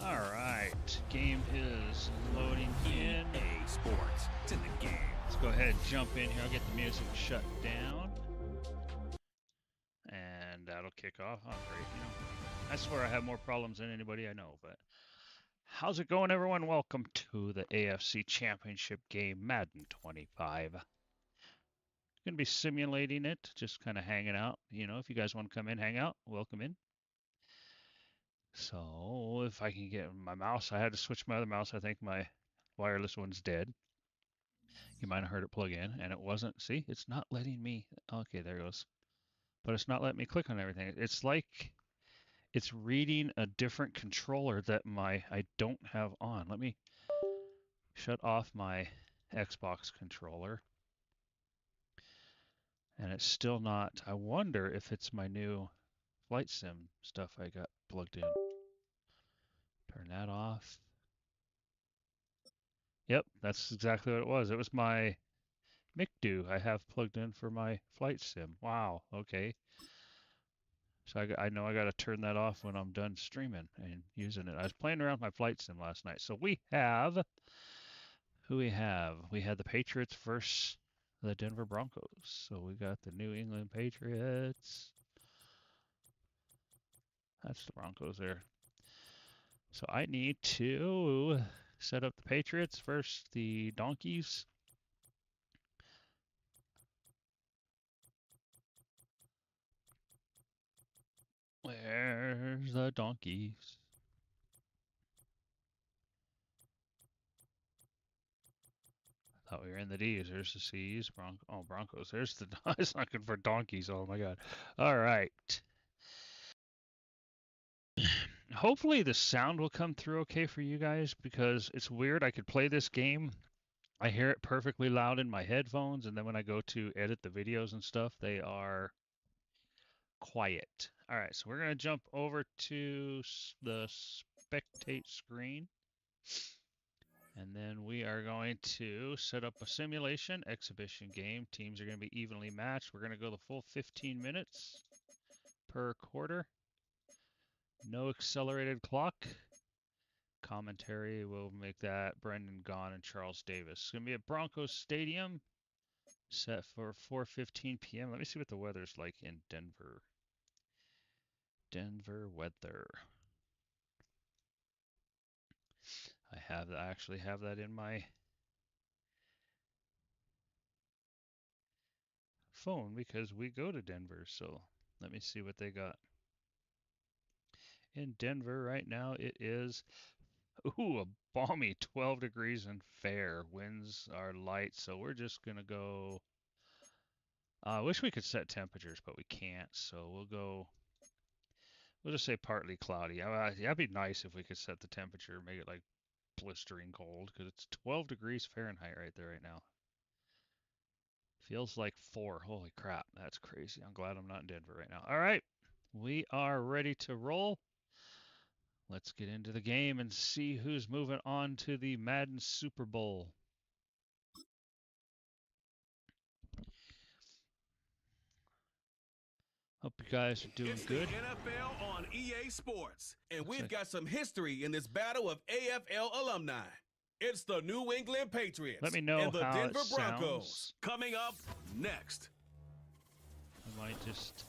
All right, game is loading in. EA Sports, it's in the game. Let's go ahead and jump in here. I'll get the music shut down. And that'll kick off. Oh, great. You know, I swear I have more problems than anybody I know, but how's it going, everyone? Welcome to the AFC Championship game, Madden 25. Going to be simulating it, just kind of hanging out. You know, if you guys want to come in, hang out, welcome in. So if I can get my mouse, I had to switch my other mouse. I think my wireless one's dead. You might have heard it plug in, and it wasn't. See, it's not letting me. Okay, there it goes. But it's not letting me click on everything. It's like it's reading a different controller that I don't have on. Let me shut off my Xbox controller. And it's still not. I wonder if it's my new flight sim stuff I got plugged in. Turn that off. Yep, that's exactly what it was. It was my McDo I have plugged in for my flight sim. Wow, okay. So I know I got to turn that off when I'm done streaming and using it. I was playing around with my flight sim last night. So we have, who we have? We had the Patriots versus the Denver Broncos. So we got the New England Patriots. That's the Broncos there. So I need to set up the Patriots versus the Donkeys. Where's the Donkeys? I thought we were in the D's. There's the C's. Broncos. There's the. I was looking for donkeys. Oh my God. All right. Hopefully the sound will come through okay for you guys because it's weird. I could play this game. I hear it perfectly loud in my headphones, and then when I go to edit the videos and stuff, they are quiet. All right, so we're going to jump over to the spectate screen. And then we are going to set up a simulation exhibition game. Teams are going to be evenly matched. We're going to go the full 15 minutes per quarter. No accelerated clock. Commentary will make that Brendan Gaughan and Charles Davis. It's going to be at Broncos Stadium, set for 4:15 p.m. Let me see what the weather's like in Denver. Denver weather. I actually have that in my phone because we go to Denver. So let me see what they got. In Denver right now, it is a balmy 12 degrees and fair. Winds are light, so we're just gonna go. I wish we could set temperatures, but we can't. So we'll just say partly cloudy. That'd be nice if we could set the temperature, make it like blistering cold, because it's 12 degrees Fahrenheit right there right now. Feels like 4. Holy crap, that's crazy. I'm glad I'm not in Denver right now. All right, we are ready to roll. Let's get into the game and see who's moving on to the Madden Super Bowl. Hope you guys are doing good. It's the NFL on EA Sports, and we've got some history in this battle of AFL alumni. It's the New England Patriots Let me know and the how Denver it Broncos. sounds. Coming up next. I might just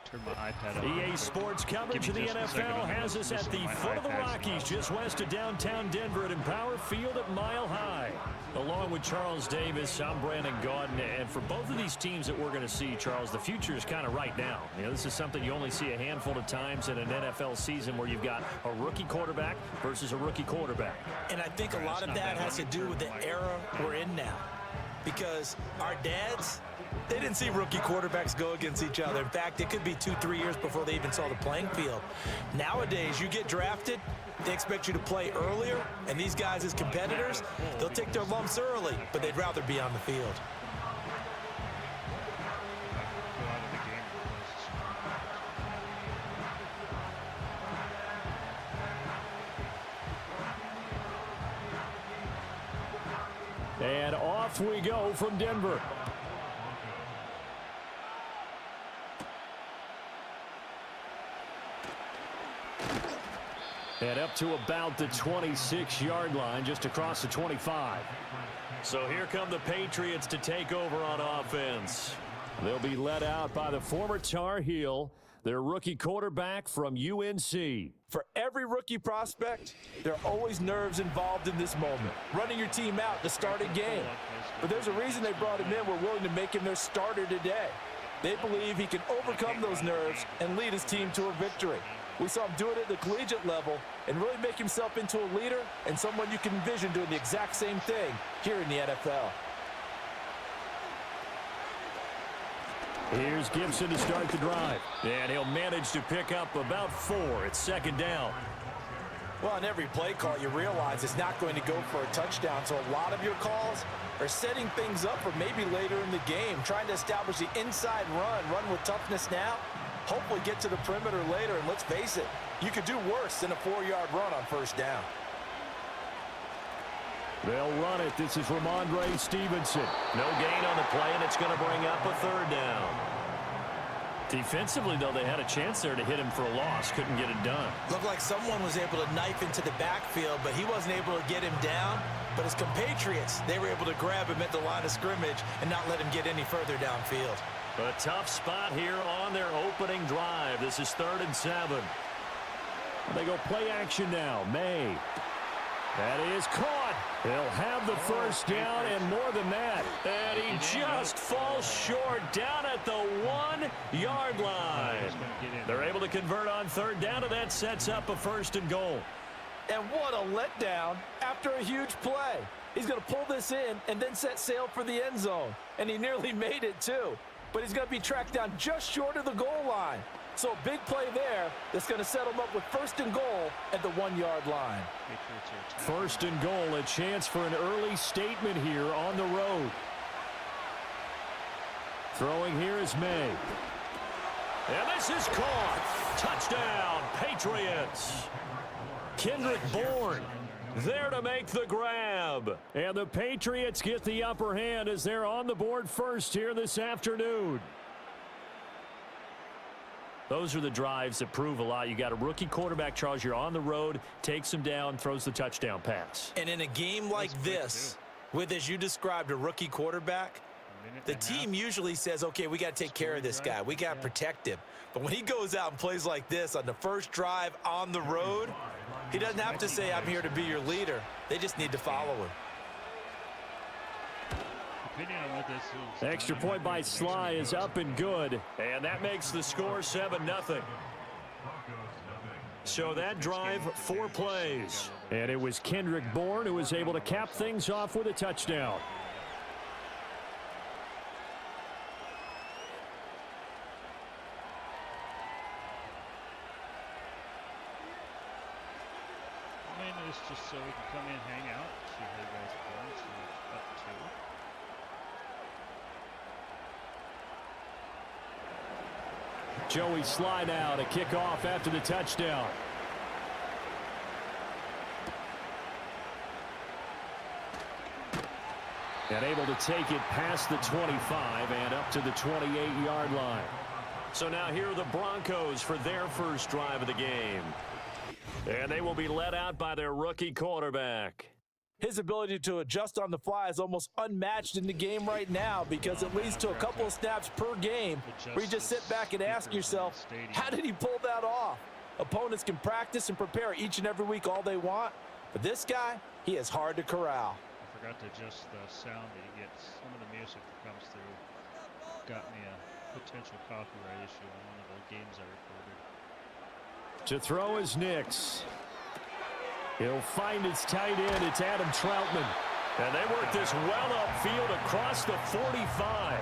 turn my iPad up. EA Sports coverage of the NFL has us at the foot of the Rockies, just west of downtown Denver at Empower Field at Mile High. Along with Charles Davis, I'm Brandon Gaudin, and for both of these teams that we're going to see, Charles, the future is kind of right now. You know, this is something you only see a handful of times in an NFL season where you've got a rookie quarterback versus a rookie quarterback. And I think a lot of that has to do with the era we're in now. Because our dads, they didn't see rookie quarterbacks go against each other. In fact, it could be 2-3 years before they even saw the playing field. Nowadays, you get drafted, they expect you to play earlier, and these guys as competitors, they'll take their lumps early, but they'd rather be on the field. And off we go from Denver. And up to about the 26-yard line, just across the 25. So here come the Patriots to take over on offense. They'll be led out by the former Tar Heel, their rookie quarterback from UNC. For every rookie prospect, there are always nerves involved in this moment. Running your team out to start a game. But there's a reason they brought him in. We're willing to make him their starter today. They believe he can overcome those nerves and lead his team to a victory. We saw him do it at the collegiate level and really make himself into a leader and someone you can envision doing the exact same thing here in the NFL. Here's Gibson to start the drive. And he'll manage to pick up about 4. It's second down. Well, on every play call, you realize it's not going to go for a touchdown. So a lot of your calls are setting things up for maybe later in the game, trying to establish the inside run with toughness now, hopefully get to the perimeter later. And let's face it, you could do worse than a 4-yard run on first down. They'll run it. This is Ramondre Stevenson. No gain on the play, and it's going to bring up a third down. Defensively, though, they had a chance there to hit him for a loss. Couldn't get it done. Looked like someone was able to knife into the backfield, but he wasn't able to get him down. But his compatriots, they were able to grab him at the line of scrimmage and not let him get any further downfield. A tough spot here on their opening drive. This is 3rd and 7. They go play action now. May. That is caught. He'll have the first down and more than that. And he just falls short down at the 1-yard line. They're able to convert on 3rd down, and that sets up a 1st and goal. And what a letdown after a huge play. He's going to pull this in and then set sail for the end zone. And he nearly made it, too. But he's going to be tracked down just short of the goal line. So a big play there that's going to set him up with 1st and goal at the 1-yard line. 1st and goal, a chance for an early statement here on the road. Throwing here is May. And this is caught. Touchdown, Patriots. Kendrick Bourne there to make the grab. And the Patriots get the upper hand as they're on the board first here this afternoon. Those are the drives that prove a lot. You got a rookie quarterback, Charles. You're on the road, takes him down, throws the touchdown pass. And in a game like this, with, as you described, a rookie quarterback, the team usually says, okay, we got to take care of this guy. We got to protect him. But when he goes out and plays like this on the first drive on the road, he doesn't have to say, I'm here to be your leader. They just need to follow him. Extra point by Sly is up and good, and that makes the score 7-0. So that drive, 4 plays, and it was Kendrick Bourne who was able to cap things off with a touchdown. I mean, it's just so we can come in, hang out, see how you guys are going, see what you're up to. Joey Sly now to kick off after the touchdown. And able to take it past the 25 and up to the 28-yard line. So now here are the Broncos for their first drive of the game. And they will be led out by their rookie quarterback. His ability to adjust on the fly is almost unmatched in the game right now because it leads to a couple of snaps per game where you just sit back and ask yourself, how did he pull that off? Opponents can practice and prepare each and every week all they want, but this guy, he is hard to corral. I forgot to adjust the sound that you get. Some of the music that comes through got me a potential copyright issue on one of the games I recorded. To throw is Nix. He'll find his tight end. It's Adam Troutman. And they work this well upfield across the 45.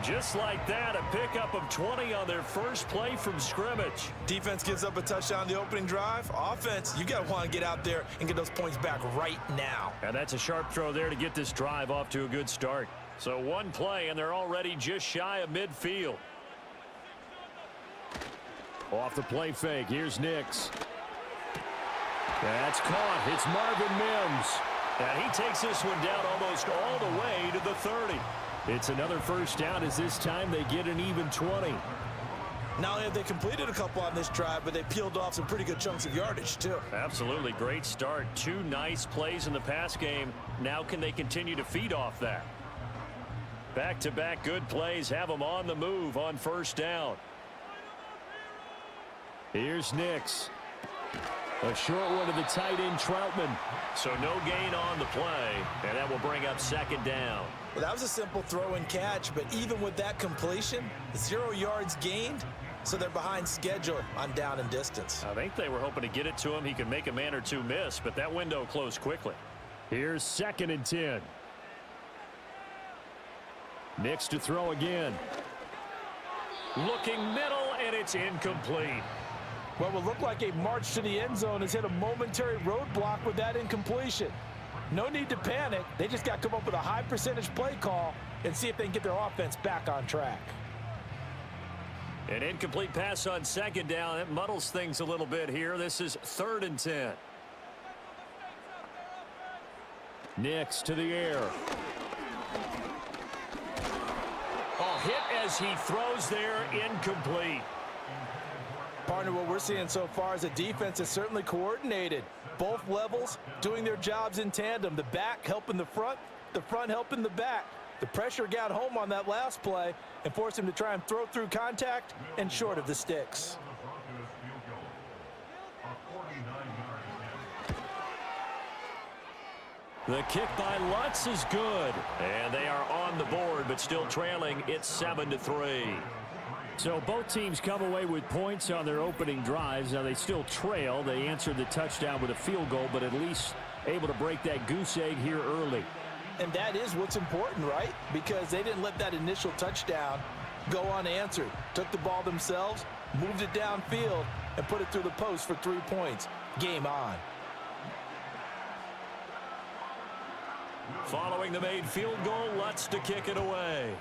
Just like that, a pickup of 20 on their first play from scrimmage. Defense gives up a touchdown on the opening drive. Offense, you got to want to get out there and get those points back right now. And that's a sharp throw there to get this drive off to a good start. So one play, and they're already just shy of midfield. Off the play fake, here's Nix. That's caught. It's Marvin Mims. And he takes this one down almost all the way to the 30. It's another first down as this time they get an even 20. Not only have they completed a couple on this drive, but they peeled off some pretty good chunks of yardage, too. Absolutely. Great start. 2 nice plays in the pass game. Now can they continue to feed off that? Back-to-back good plays have them on the move on first down. Here's Nix. A short one to the tight end, Troutman. So no gain on the play, and that will bring up second down. Well, that was a simple throw and catch, but even with that completion, 0 yards gained, so they're behind schedule on down and distance. I think they were hoping to get it to him. He could make a man or two miss, but that window closed quickly. Here's 2nd and 10. Nix to throw again. Looking middle, and it's incomplete. What will look like a march to the end zone has hit a momentary roadblock with that incompletion. No need to panic. They just got to come up with a high percentage play call and see if they can get their offense back on track. An incomplete pass on second down. It muddles things a little bit here. This is 3rd and 10. Nix to the air. Oh, hit as he throws there, incomplete. Partner, what we're seeing so far is a defense that's certainly coordinated. Both levels doing their jobs in tandem. The back helping the front helping the back. The pressure got home on that last play and forced him to try and throw through contact and short of the sticks. The kick by Lutz is good. And they are on the board, but still trailing. It's 7-3. So both teams come away with points on their opening drives. Now they still trail. They answered the touchdown with a field goal, but at least able to break that goose egg here early. And that is what's important, right? Because they didn't let that initial touchdown go unanswered. Took the ball themselves, moved it downfield, and put it through the post for 3 points. Game on. Following the made field goal, Lutz to kick it away.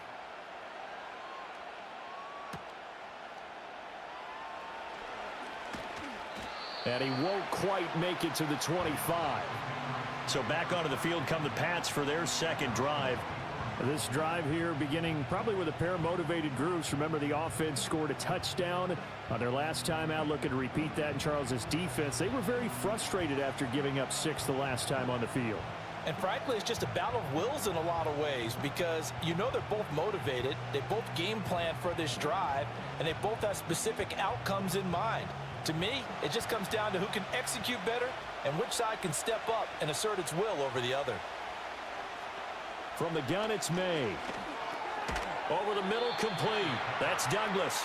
And he won't quite make it to the 25. So back onto the field come the Pats for their second drive. This drive here beginning probably with a pair of motivated groups. Remember, the offense scored a touchdown on their last time out, looking to repeat that in Charles's defense. They were very frustrated after giving up 6 the last time on the field. And frankly, it's just a battle of wills in a lot of ways because you know they're both motivated. They both game plan for this drive, and they both have specific outcomes in mind. To me, it just comes down to who can execute better and which side can step up and assert its will over the other. From the gun, it's May. Over the middle, complete. That's Douglas.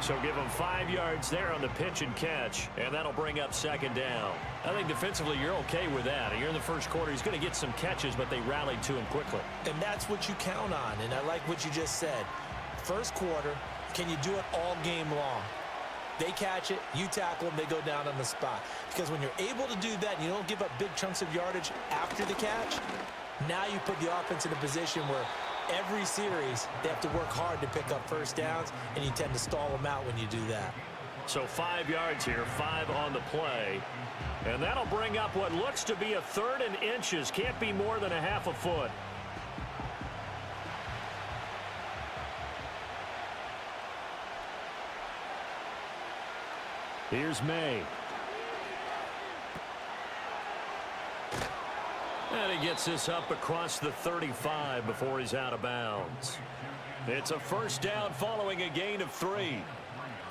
So give him 5 yards there on the pitch and catch, and that'll bring up second down. I think defensively you're okay with that. Here in the first quarter, he's going to get some catches, but they rallied to him quickly. And that's what you count on, and I like what you just said. First quarter, can you do it all game long? They catch it, you tackle them, they go down on the spot. Because when you're able to do that and you don't give up big chunks of yardage after the catch, now you put the offense in a position where every series they have to work hard to pick up first downs, and you tend to stall them out when you do that. So 5 yards here, 5 on the play. And that'll bring up what looks to be a 3rd and inches. Can't be more than a half a foot. Here's May. And he gets this up across the 35 before he's out of bounds. It's a first down following a gain of 3.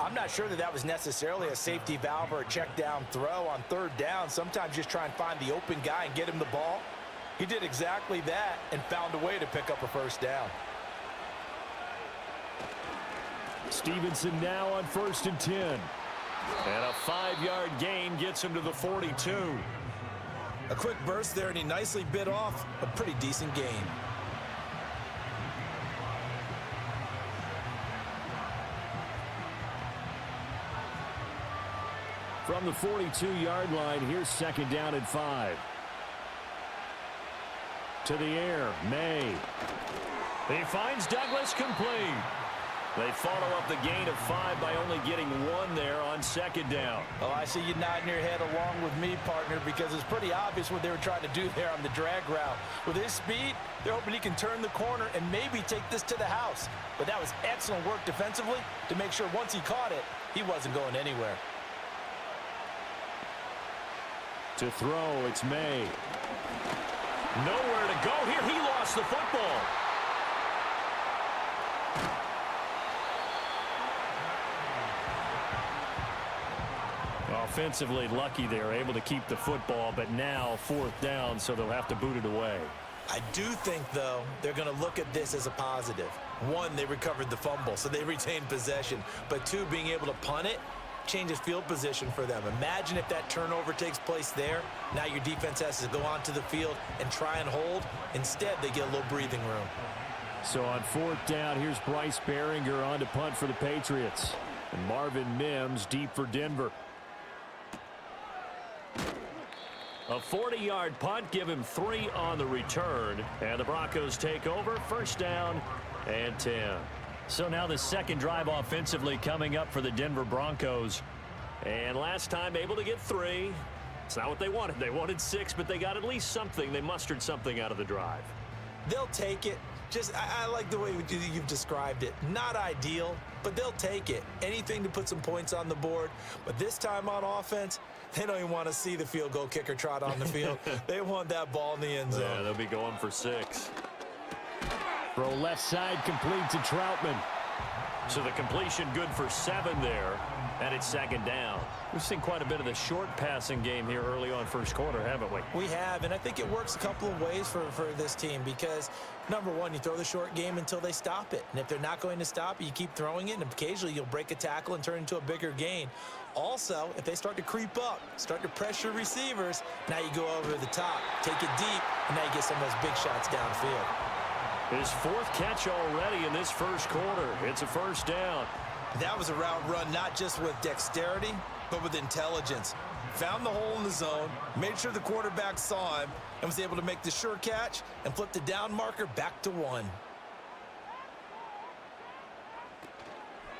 I'm not sure that was necessarily a safety valve or a check down throw on 3rd down. Sometimes just try and find the open guy and get him the ball. He did exactly that and found a way to pick up a first down. Stevenson now on 1st and 10. And a 5-yard gain gets him to the 42. A quick burst there, and he nicely bit off a pretty decent gain. From the 42-yard line, here's second down and 5. To the air, May. He finds Douglas complete. They follow up the gain of 5 by only getting 1 there on second down. Oh, I see you nodding your head along with me, partner, because it's pretty obvious what they were trying to do there on the drag route. With his speed, they're hoping he can turn the corner and maybe take this to the house. But that was excellent work defensively to make sure once he caught it, he wasn't going anywhere. To throw, it's May. Nowhere to go here. He lost the football. Offensively lucky they were able to keep the football, but now 4th down, so they'll have to boot it away. I do think, though, they're going to look at this as a positive. One, they recovered the fumble, so they retained possession. But two, being able to punt it changes field position for them. Imagine if that turnover takes place there. Now your defense has to go onto the field and try and hold. Instead, they get a little breathing room. So on 4th down, here's Bryce Behringer on to punt for the Patriots. And Marvin Mims deep for Denver. A 40-yard punt, give him 3 on the return. And the Broncos take over, 1st down and 10. So now the second drive offensively coming up for the Denver Broncos. And last time able to get 3. It's not what they wanted. They wanted 6, but they got at least something. They mustered something out of the drive. They'll take it. I like the way you've described it. Not ideal, but they'll take it. Anything to put some points on the board. But this time on offense, they don't even want to see the field goal kicker trot on the field. They want that ball in the end zone. Yeah, they'll be going for 6. Throw left side complete to Troutman. So the completion good for 7 there. And it's 2nd down. We've seen quite a bit of the short passing game here early on 1st quarter, haven't we? We have, and I think it works a couple of ways for this team because, number one, you throw the short game until they stop it. And if they're not going to stop it, you keep throwing it, and occasionally you'll break a tackle and turn into a bigger gain. Also, if they start to creep up, start to pressure receivers, now you go over the top, take it deep, and now you get some of those big shots downfield. His 4th catch already in this 1st quarter. It's a 1st down. That was a route run not just with dexterity, but with intelligence. Found the hole in the zone, made sure the quarterback saw him, and was able to make the sure catch and flip the down marker back to 1.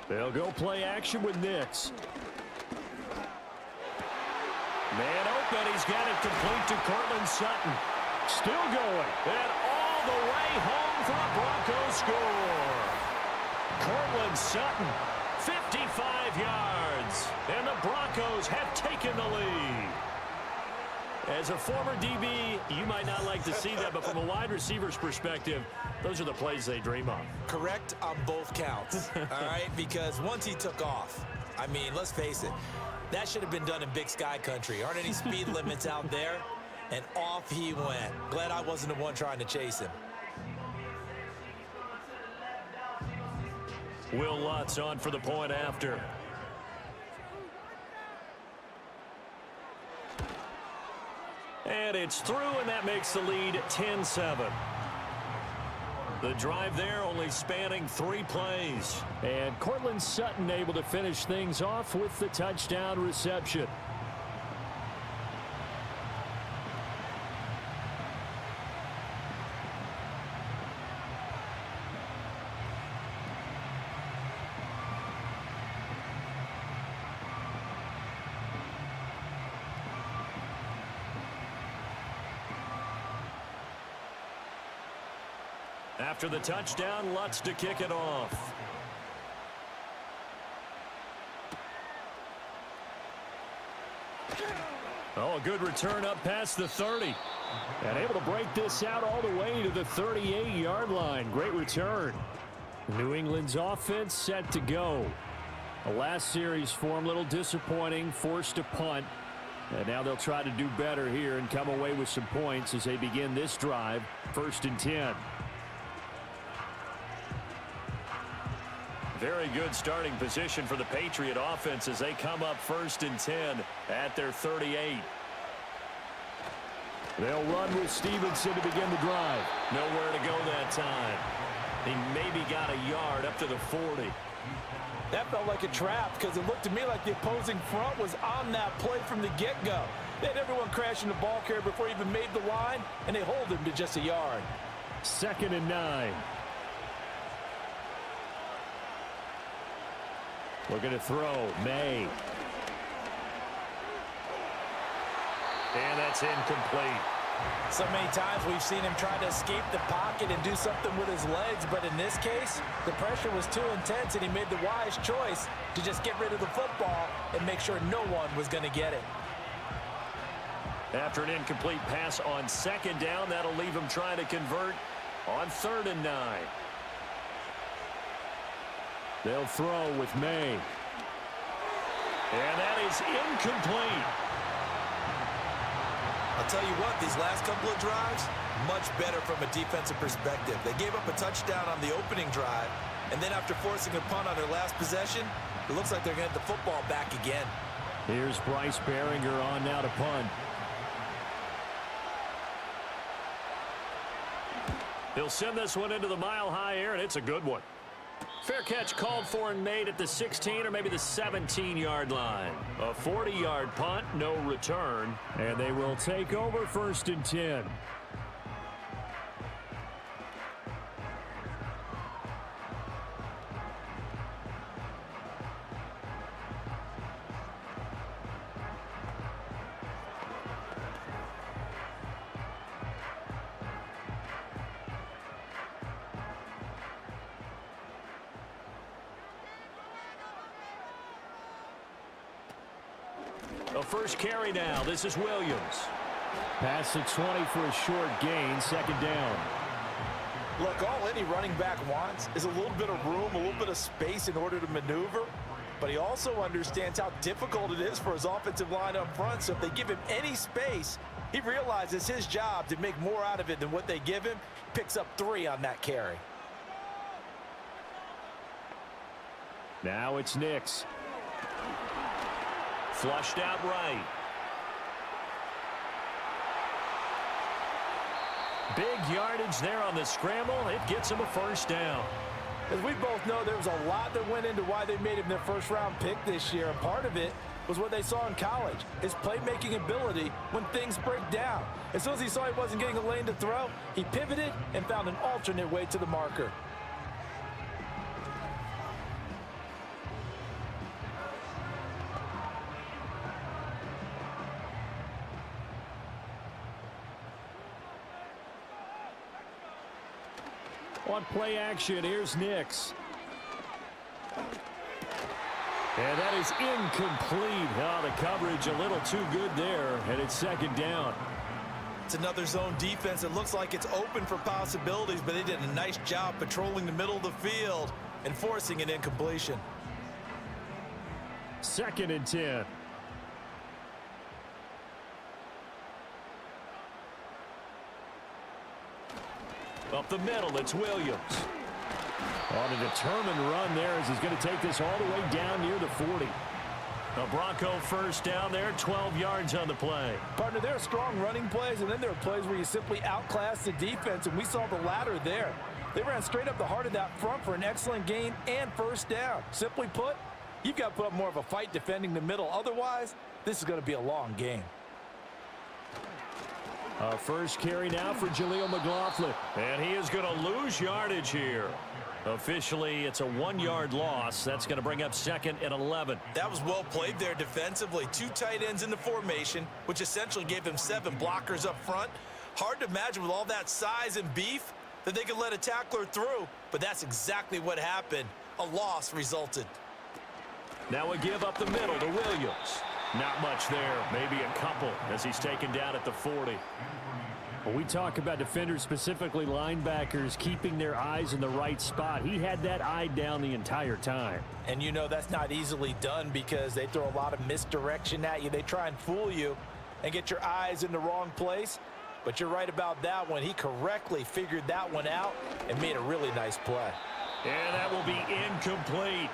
They'll go play action with Nix. Man open, he's got it complete to Cortland Sutton. Still going, and all the way home for a Broncos score. Cortland Sutton, 55 yards, and the Broncos have taken the lead. As a former DB, you might not like to see that, but from a wide receiver's perspective, those are the plays they dream of. Correct on both counts, all right? Because once he took off, I mean, let's face it, that should have been done in Big Sky country. Aren't any speed limits out there? And off he went. Glad I wasn't the one trying to chase him. Will Lutz on for the point after. And it's through, and that makes the lead 10-7. The drive there only spanning 3 plays. And Cortland Sutton able to finish things off with the touchdown reception. After the touchdown, Lutz to kick it off. Oh, a good return up past the 30. And able to break this out all the way to the 38-yard line. Great return. New England's offense set to go. The last series for them, a little disappointing, forced to punt. And now they'll try to do better here and come away with some points as they begin this drive, 1st and 10. Very good starting position for the Patriot offense as they come up 1st and 10 at their 38. They'll run with Stevenson to begin the drive. Nowhere to go that time. He maybe got a yard up to the 40. That felt like a trap because it looked to me like the opposing front was on that play from the get-go. They had everyone crashing the ball carrier before he even made the line, and they hold him to just a yard. 2nd and 9. Looking to throw. May. And that's incomplete. So many times we've seen him try to escape the pocket and do something with his legs, but in this case, the pressure was too intense, and he made the wise choice to just get rid of the football and make sure no one was going to get it. After an incomplete pass on second down, that'll leave him trying to convert on 3rd and 9. They'll throw with May. And that is incomplete. I'll tell you what, these last couple of drives, much better from a defensive perspective. They gave up a touchdown on the opening drive, and then after forcing a punt on their last possession, it looks like they're going to get the football back again. Here's Bryce Behringer on now to punt. He'll send this one into the mile-high air, and it's a good one. Fair catch called for and made at the 16 or maybe the 17-yard line. A 40-yard punt, no return, and they will take over 1st and 10. A first carry now. This is Williams. Pass the 20 for a short gain. 2nd down. Look, all any running back wants is a little bit of room, a little bit of space in order to maneuver. But he also understands how difficult it is for his offensive line up front. So if they give him any space, he realizes his job to make more out of it than what they give him. Picks up 3 on that carry. Now it's Nix. Flushed out right. Big yardage there on the scramble. It gets him a first down. As we both know, there was a lot that went into why they made him their first-round pick this year. And part of it was what they saw in college, his playmaking ability when things break down. As soon as he saw he wasn't getting a lane to throw, he pivoted and found an alternate way to the marker. On play action, here's Nix. And that is incomplete. Oh, the coverage a little too good there, and it's 2nd down. It's another zone defense. It looks like it's open for possibilities, but they did a nice job patrolling the middle of the field and forcing an incompletion. 2nd and 10. Up the middle, it's Williams. On a determined run there as he's going to take this all the way down near the 40. A Bronco first down there, 12 yards on the play. Partner, there are strong running plays, and then there are plays where you simply outclass the defense, and we saw the latter there. They ran straight up the heart of that front for an excellent gain and first down. Simply put, you've got to put up more of a fight defending the middle. Otherwise, this is going to be a long game. First carry now for Jaleel McLaughlin. And he is going to lose yardage here. Officially, it's a 1-yard loss. That's going to bring up 2nd and 11. That was well played there defensively. 2 tight ends in the formation, which essentially gave them 7 blockers up front. Hard to imagine with all that size and beef that they could let a tackler through, but that's exactly what happened. A loss resulted. Now a give up the middle to Williams. Not much there, maybe a couple as he's taken down at the 40. When we talk about defenders, specifically linebackers, keeping their eyes in the right spot, he had that eye down the entire time. And you know that's not easily done because they throw a lot of misdirection at you. They try and fool you and get your eyes in the wrong place. But you're right about that one. He correctly figured that one out and made a really nice play. And that will be incomplete.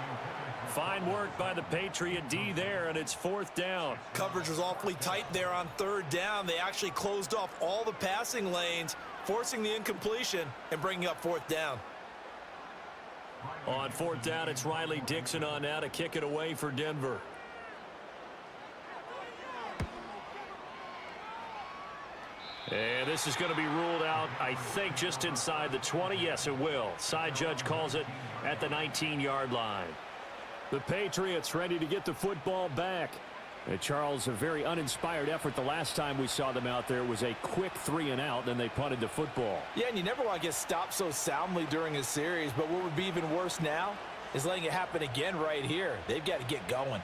Fine work by the Patriot D there, and it's 4th down. Coverage was awfully tight there on 3rd down. They actually closed off all the passing lanes, forcing the incompletion and bringing up 4th down. On 4th down, it's Riley Dixon on now to kick it away for Denver. And this is going to be ruled out, I think, just inside the 20. Yes, it will. Side judge calls it at the 19-yard line. The Patriots ready to get the football back. Charles, a very uninspired effort the last time we saw them out there. It was a quick 3-and-out, then they punted the football. Yeah, and you never want to get stopped so soundly during a series, but what would be even worse now is letting it happen again right here. They've got to get going.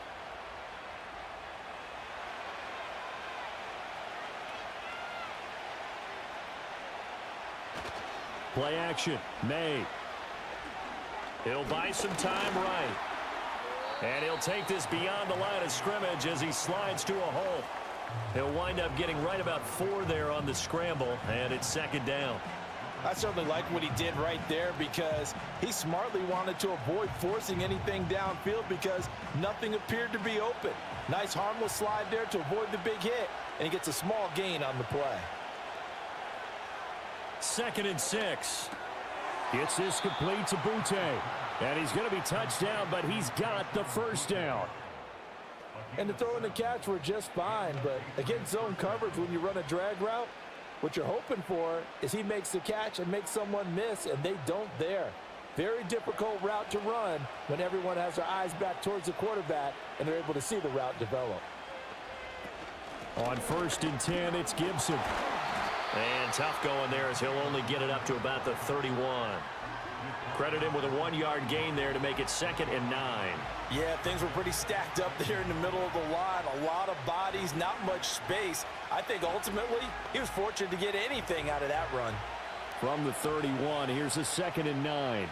Play action. May. He'll buy some time right. And he'll take this beyond the line of scrimmage as he slides to a hole. He'll wind up getting right about 4 there on the scramble, and it's 2nd down. I certainly like what he did right there because he smartly wanted to avoid forcing anything downfield because nothing appeared to be open. Nice harmless slide there to avoid the big hit, and he gets a small gain on the play. 2nd and 6. Gets this complete to Butte. And he's going to be touched down, but he's got the first down. And the throw and the catch were just fine, but against zone coverage when you run a drag route, what you're hoping for is he makes the catch and makes someone miss, and they don't there. Very difficult route to run when everyone has their eyes back towards the quarterback and they're able to see the route develop. On 1st and 10, it's Gibson. And tough going there as he'll only get it up to about the 31. Credit him with a 1-yard gain there to make it 2nd and 9. Yeah, things were pretty stacked up there in the middle of the line. A lot of bodies, not much space. I think ultimately he was fortunate to get anything out of that run. From the 31, here's a 2nd and 9.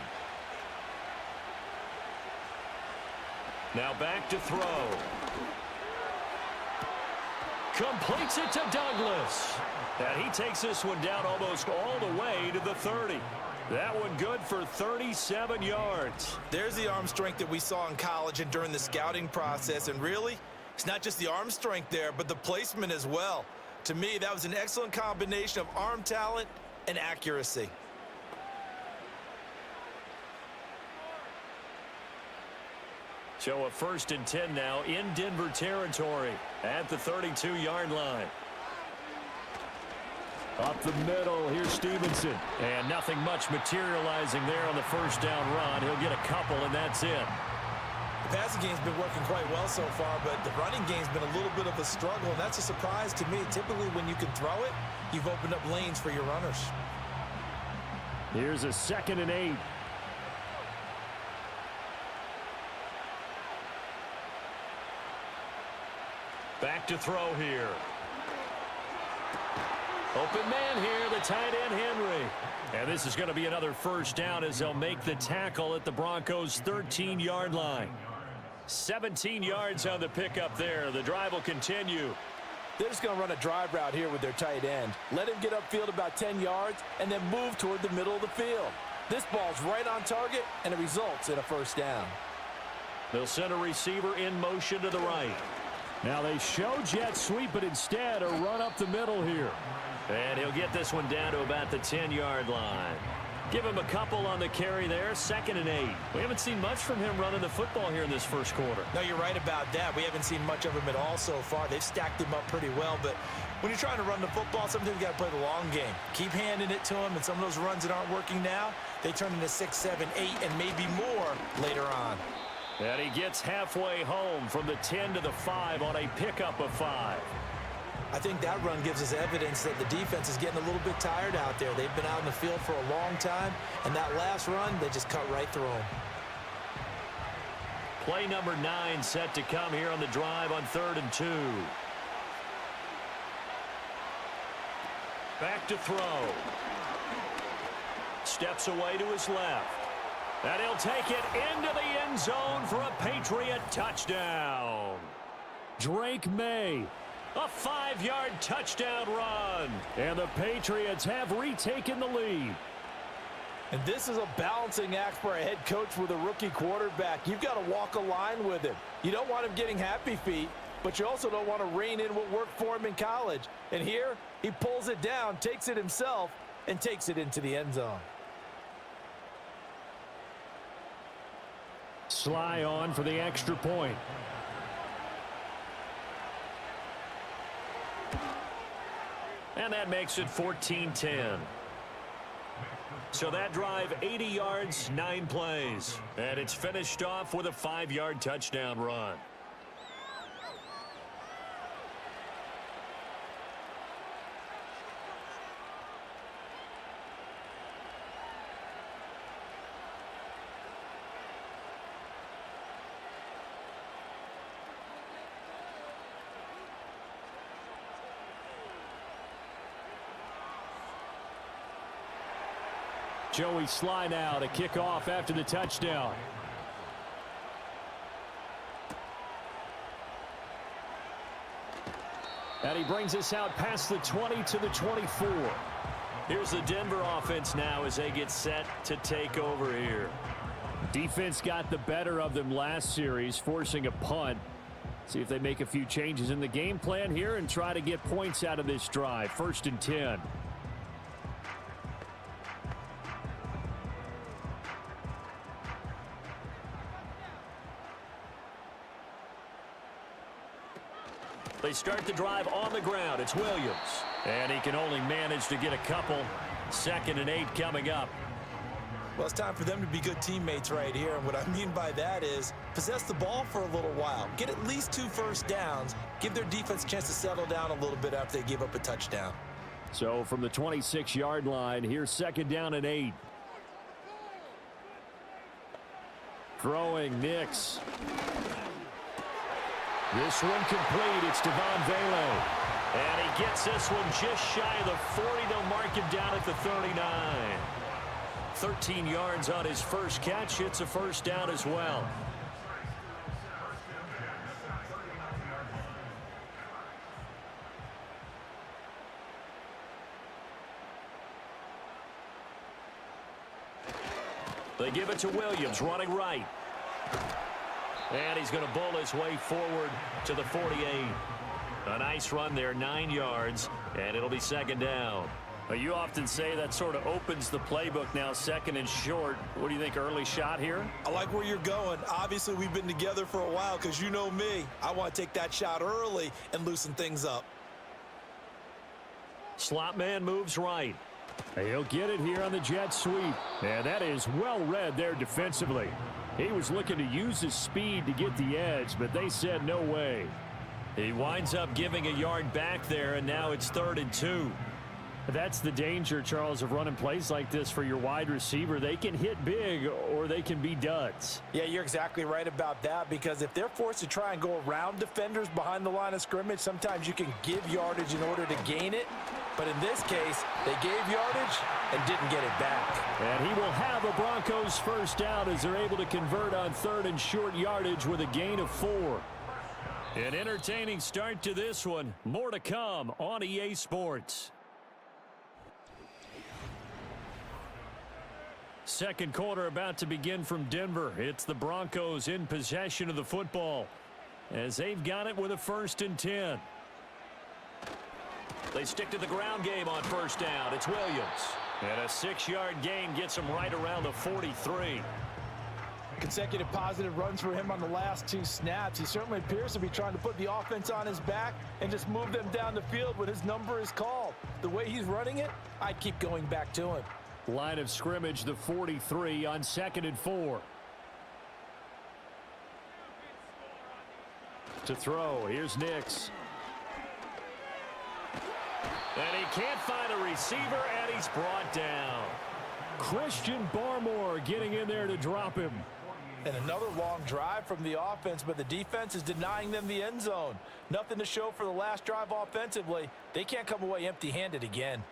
Now back to throw. Completes it to Douglas. And he takes this one down almost all the way to the 30. That one good for 37 yards. There's the arm strength that we saw in college and during the scouting process. And really, it's not just the arm strength there, but the placement as well. To me, that was an excellent combination of arm talent and accuracy. So a 1st and 10 now in Denver territory at the 32-yard line. Up the middle, here's Stevenson. And nothing much materializing there on the 1st down run. He'll get a couple, and that's it. The passing game's been working quite well so far, but the running game's been a little bit of a struggle, and that's a surprise to me. Typically, when you can throw it, you've opened up lanes for your runners. Here's a 2nd and 8. Back to throw here. Open man here, the tight end, Henry. And this is going to be another 1st down as they'll make the tackle at the Broncos' 13-yard line. 17 yards on the pickup there. The drive will continue. They're just going to run a drive route here with their tight end. Let him get upfield about 10 yards and then move toward the middle of the field. This ball's right on target, and it results in a 1st down. They'll send a receiver in motion to the right. Now they show jet sweep, but instead a run up the middle here. And he'll get this one down to about the 10-yard line. Give him a couple on the carry there, 2nd and 8. We haven't seen much from him running the football here in this 1st quarter. No, you're right about that. We haven't seen much of him at all so far. They've stacked him up pretty well, but when you're trying to run the football, sometimes you got to play the long game. Keep handing it to him, and some of those runs that aren't working now, they turn into 6, 7, 8, and maybe more later on. And he gets halfway home from the 10 to the 5 on a pickup of 5. I think that run gives us evidence that the defense is getting a little bit tired out there. They've been out in the field for a long time, and that last run, they just cut right through them. Play number 9 set to come here on the drive on 3rd and 2. Back to throw. Steps away to his left. And he'll take it into the end zone for a Patriot touchdown. Drake May. A 5-yard touchdown run. And the Patriots have retaken the lead. And this is a balancing act for a head coach with a rookie quarterback. You've got to walk a line with him. You don't want him getting happy feet, but you also don't want to rein in what worked for him in college. And here, he pulls it down, takes it himself, and takes it into the end zone. Sly on for the extra point. And that makes it 14-10. So that drive, 80 yards, 9 plays. And it's finished off with a 5-yard touchdown run. Joey Sly now to kick off after the touchdown. And he brings us out past the 20 to the 24. Here's the Denver offense now as they get set to take over here. Defense got the better of them last series, forcing a punt. See if they make a few changes in the game plan here and try to get points out of this drive. 1st and 10. They start the drive on the ground. It's Williams. And he can only manage to get a couple. 2nd and 8 coming up. Well, it's time for them to be good teammates right here. And what I mean by that is possess the ball for a little while. Get at least 2 first downs. Give their defense a chance to settle down a little bit after they give up a touchdown. So from the 26-yard line, here's 2nd down and 8. Throwing Nix. This one complete. It's Devon Velo. And he gets this one just shy of the 40. They'll mark him down at the 39. 13 yards on his first catch. It's a first down as well. They give it to Williams, running right. And he's going to bull his way forward to the 48. A nice run there, 9 yards, and it'll be 2nd down. You often say that sort of opens the playbook now, 2nd and short. What do you think, early shot here? I like where you're going. Obviously, we've been together for a while because you know me. I want to take that shot early and loosen things up. Slot man moves right. He'll get it here on the jet sweep. And that is well read there defensively. He was looking to use his speed to get the edge, but they said no way. He winds up giving a yard back there, and now it's 3rd and 2. That's the danger, Charles, of running plays like this for your wide receiver. They can hit big or they can be duds. Yeah, you're exactly right about that, because if they're forced to try and go around defenders behind the line of scrimmage, sometimes you can give yardage in order to gain it. But in this case, they gave yardage and didn't get it back. And he will have a Broncos first down as they're able to convert on 3rd and short yardage with a gain of 4. An entertaining start to this one. More to come on EA Sports. Second quarter about to begin from Denver. It's the Broncos in possession of the football as they've got it with a 1st and 10. They stick to the ground game on first down. It's Williams. And a 6-yard gain gets him right around the 43. Consecutive positive runs for him on the last 2 snaps. He certainly appears to be trying to put the offense on his back and just move them down the field when his number is called. The way he's running it, I'd keep going back to him. Line of scrimmage, the 43 on 2nd and 4. To throw, here's Nix. And he can't find a receiver, and he's brought down. Christian Barmore getting in there to drop him. And another long drive from the offense, but the defense is denying them the end zone. Nothing to show for the last drive offensively. They can't come away empty-handed again.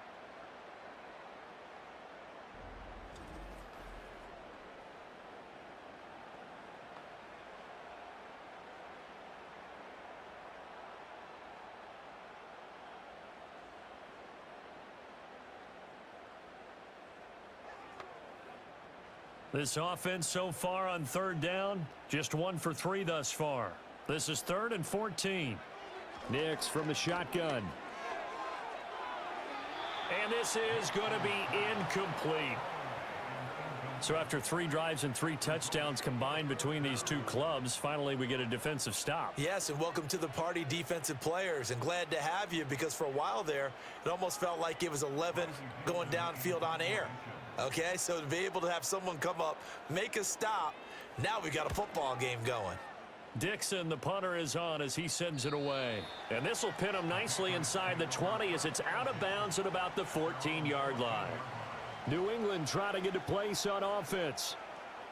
This offense so far on 3rd down, just 1 for 3 thus far. This is 3rd and 14. Nix from the shotgun. And this is going to be incomplete. So after 3 drives and 3 touchdowns combined between these two clubs, finally we get a defensive stop. Yes, and welcome to the party, defensive players. And glad to have you, because for a while there, it almost felt like it was 11 going downfield on air. Okay, so to be able to have someone come up, make a stop, now we got a football game going. Dixon, the punter, is on as he sends it away. And this will pin him nicely inside the 20 as it's out of bounds at about the 14-yard line. New England trying to get a place on offense.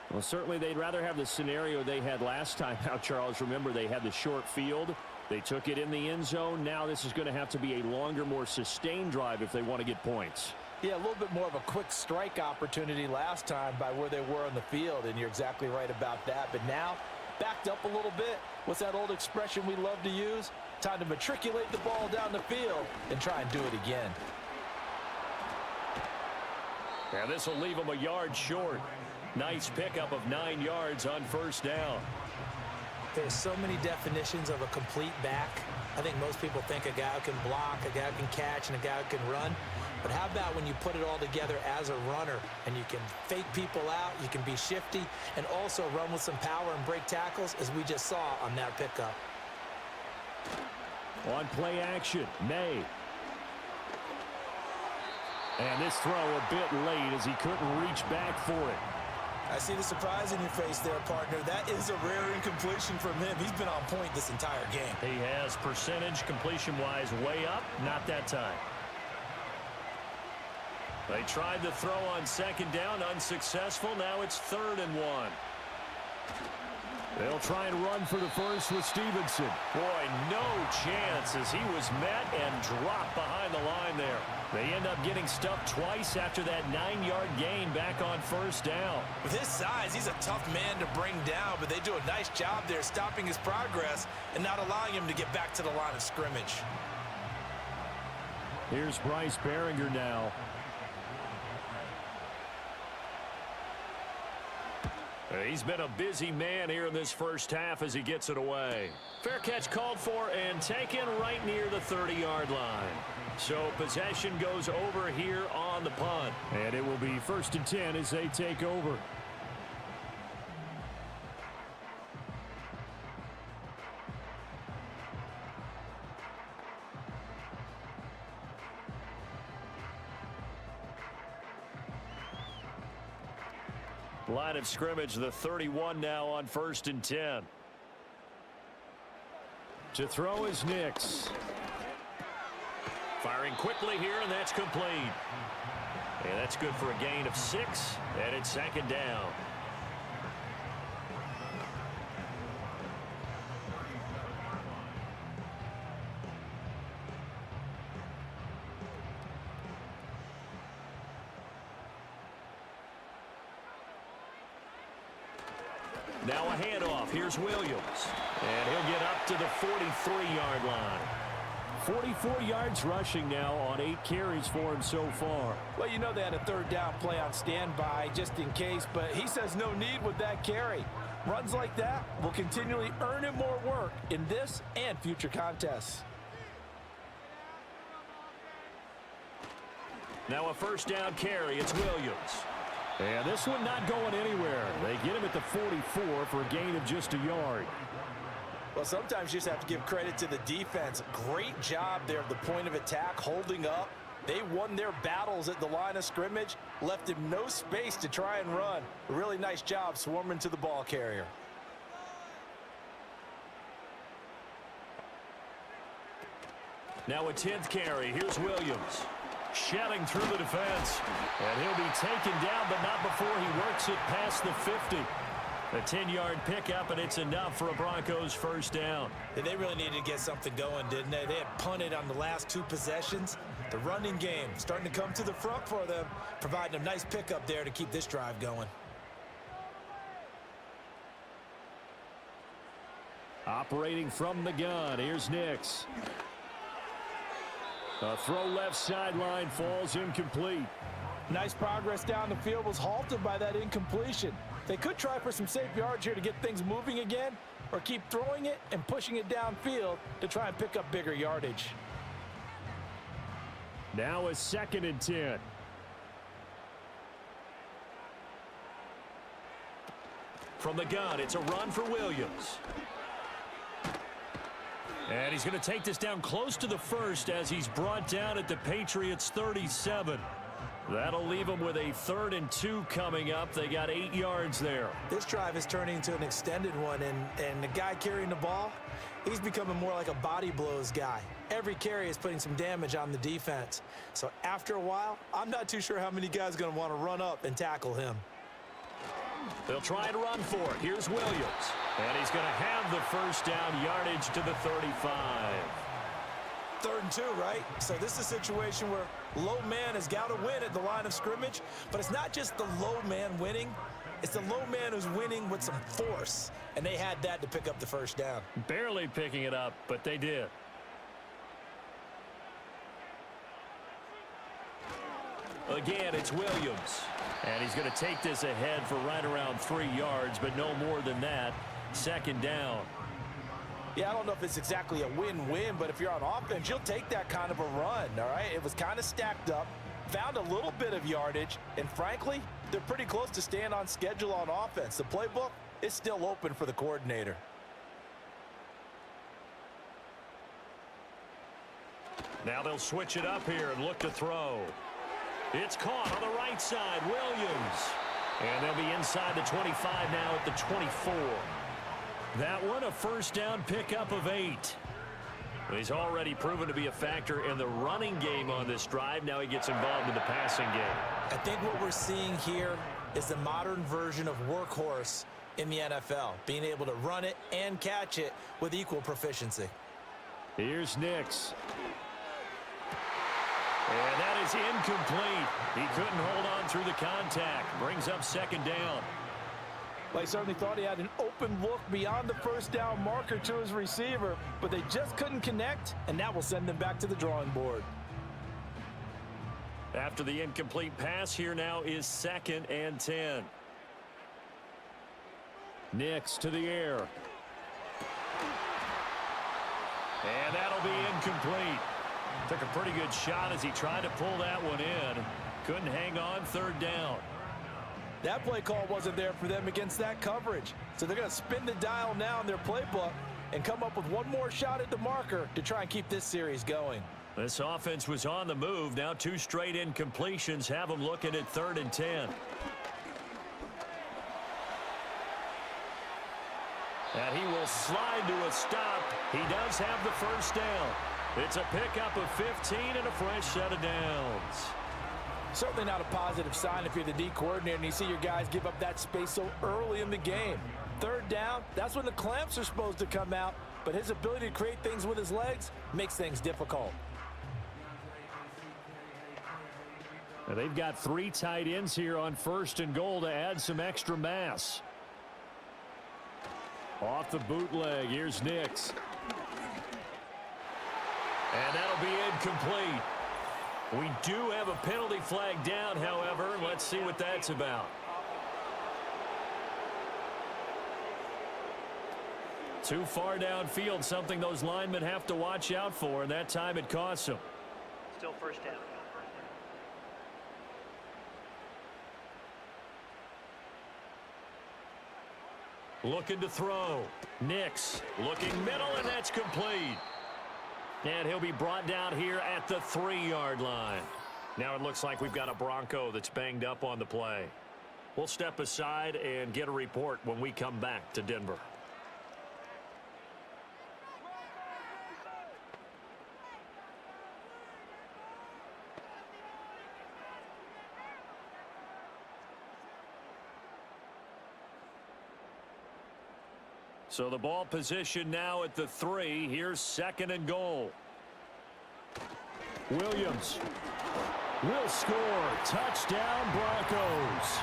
Well, certainly they'd rather have the scenario they had last time out, Charles. Remember, they had the short field. They took it in the end zone. Now this is going to have to be a longer, more sustained drive if they want to get points. Yeah, a little bit more of a quick strike opportunity last time by where they were on the field, and you're exactly right about that. But now, backed up a little bit. What's that old expression we love to use? Time to matriculate the ball down the field and try and do it again. And this will leave him a yard short. Nice pickup of 9 yards on first down. There's so many definitions of a complete back. I think most people think a guy who can block, a guy who can catch, and a guy who can run. But how about when you put it all together as a runner and you can fake people out, you can be shifty, and also run with some power and break tackles, as we just saw on that pickup. On play action, May. And this throw a bit late as he couldn't reach back for it. I see the surprise in your face there, partner. That is a rare incompletion from him. He's been on point this entire game. He has percentage completion-wise way up, not that time. They tried the throw on second down, unsuccessful. Now it's 3rd and 1. They'll try and run for the first with Stevenson. Boy, no chance as he was met and dropped behind the line there. They end up getting stuffed twice after that 9-yard gain back on first down. With his size, he's a tough man to bring down, but they do a nice job there stopping his progress and not allowing him to get back to the line of scrimmage. Here's Bryce Behringer now. He's been a busy man here in this first half as he gets it away. Fair catch called for and taken right near the 30-yard line. So possession goes over here on the punt. And it will be 1st and 10 as they take over. Line of scrimmage, the 31 now on 1st and 10. To throw is Nix. Firing quickly here, and that's complete. And that's good for a gain of 6, and it's 2nd down. Now a handoff. Here's Williams. And he'll get up to the 43-yard line. 44 yards rushing now on 8 carries for him so far. Well, you know they had a 3rd down play on standby just in case, but he says no need with that carry. Runs like that will continually earn him more work in this and future contests. Now a 1st down carry. It's Williams. And this one not going anywhere. They get him at the 44 for a gain of just a yard. Well, sometimes you just have to give credit to the defense. Great job there at the point of attack, holding up. They won their battles at the line of scrimmage, left him no space to try and run. A really nice job swarming to the ball carrier. Now a 10th carry. Here's Williams. Shedding through the defense. And he'll be taken down, but not before he works it past the 50. A 10-yard pickup, and it's enough for a Broncos 1st down. They really needed to get something going, didn't they? They had punted on the last 2 possessions. The running game starting to come to the front for them, providing a nice pickup there to keep this drive going. Operating from the gun, here's Nix. A throw left sideline, falls incomplete. Nice progress down the field, was halted by that incompletion. They could try for some safe yards here to get things moving again, or keep throwing it and pushing it downfield to try and pick up bigger yardage. Now a 2nd and 10. From the gun, it's a run for Williams. And he's going to take this down close to the 1st as he's brought down at the Patriots 37. That'll leave them with a 3rd and 2 coming up. They got 8 yards there. This drive is turning into an extended one, and the guy carrying the ball, he's becoming more like a body blows guy. Every carry is putting some damage on the defense. So after a while, I'm not too sure how many guys are going to want to run up and tackle him. They'll try and run for it. Here's Williams. And he's going to have the 1st down, yardage to the 35. 3rd and 2, right? So this is a situation where low man has got to win at the line of scrimmage, but it's not just the low man winning. It's the low man who's winning with some force, and they had that to pick up the first down. Barely picking it up, but they did. Again, it's Williams. And he's going to take this ahead for right around 3 yards, but no more than that. 2nd down. Yeah, I don't know if it's exactly a win-win, but if you're on offense, you'll take that kind of a run, all right? It was kind of stacked up, found a little bit of yardage, and frankly, they're pretty close to staying on schedule on offense. The playbook is still open for the coordinator. Now they'll switch it up here and look to throw. It's caught on the right side, Williams. And they'll be inside the 25 now at the 24. That one a first down pickup of 8. He's already proven to be a factor in the running game on this drive. Now he gets involved in the passing game. I think what we're seeing here is the modern version of workhorse in the NFL, being able to run it and catch it with equal proficiency. Here's Nix. And that is incomplete. He couldn't hold on through the contact. Brings up 2nd down. Well, he certainly thought he had an open look beyond the first down marker to his receiver, but they just couldn't connect, and that will send them back to the drawing board. After the incomplete pass, here now is 2nd and 10. Nix to the air. And that'll be incomplete. Took a pretty good shot as he tried to pull that one in. Couldn't hang on 3rd down. That play call wasn't there for them against that coverage. So they're going to spin the dial now in their playbook and come up with one more shot at the marker to try and keep this series going. This offense was on the move. Now 2 straight incompletions have them looking at 3rd and 10. And he will slide to a stop. He does have the first down. It's a pickup of 15 and a fresh set of downs. Certainly not a positive sign if you're the D coordinator and you see your guys give up that space so early in the game. 3rd down, that's when the clamps are supposed to come out, but his ability to create things with his legs makes things difficult. Now they've got 3 tight ends here on 1st and goal to add some extra mass. Off the bootleg, here's Nix. And that'll be incomplete. We do have a penalty flag down, however. Let's see what that's about. Too far downfield, something those linemen have to watch out for, and that time it costs them. Still first down. Looking to throw. Nix looking middle, and that's complete. And he'll be brought down here at the 3-yard line. Now it looks like we've got a Bronco that's banged up on the play. We'll step aside and get a report when we come back to Denver. So the ball position now at the 3. Here's 2nd and goal. Williams will score. Touchdown, Broncos.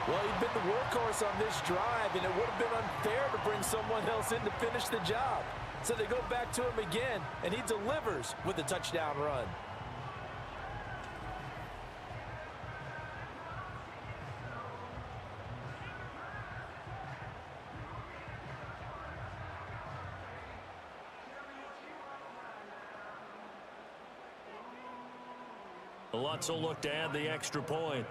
Well, he'd been the workhorse on this drive, and it would have been unfair to bring someone else in to finish the job. So they go back to him again, and he delivers with a touchdown run. Lutz will look to add the extra point.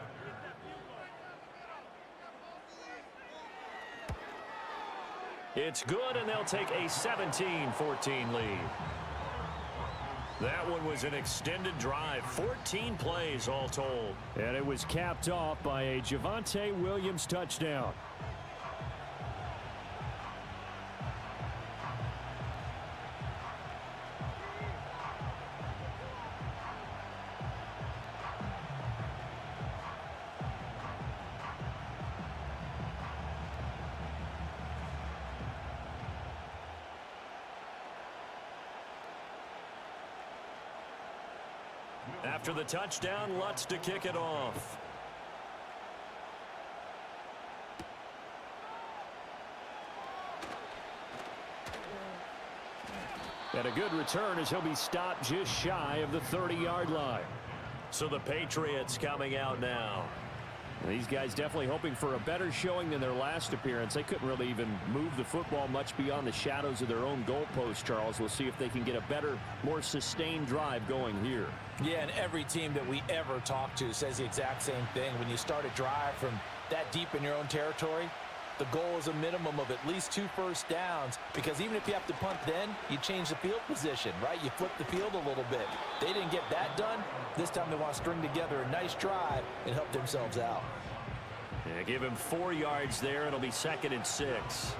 It's good, and they'll take a 17-14 lead. That one was an extended drive, 14 plays all told. And it was capped off by a Javonte Williams touchdown. After the touchdown, Lutz to kick it off. And a good return as he'll be stopped just shy of the 30-yard line. So the Patriots coming out now. These guys definitely hoping for a better showing than their last appearance. They couldn't really even move the football much beyond the shadows of their own goalpost, Charles. We'll see if they can get a better, more sustained drive going here. Yeah, and every team that we ever talk to says the exact same thing. When you start a drive from that deep in your own territory, the goal is a minimum of at least 2 first downs, because even if you have to punt then, you change the field position, right? You flip the field a little bit. They didn't get that done. This time they want to string together a nice drive and help themselves out. Yeah, give him 4 yards there. It'll be 2nd and 6.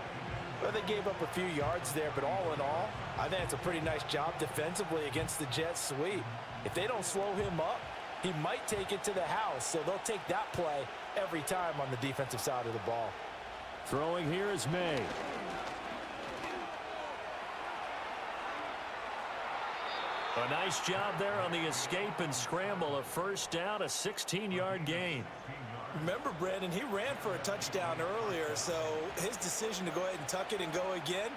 Well, they gave up a few yards there, but all in all, I think it's a pretty nice job defensively against the Jets sweep. If they don't slow him up, he might take it to the house, so they'll take that play every time on the defensive side of the ball. Throwing here is May. A nice job there on the escape and scramble. A first down, a 16-yard gain. Remember, Brandon, he ran for a touchdown earlier, so his decision to go ahead and tuck it and go again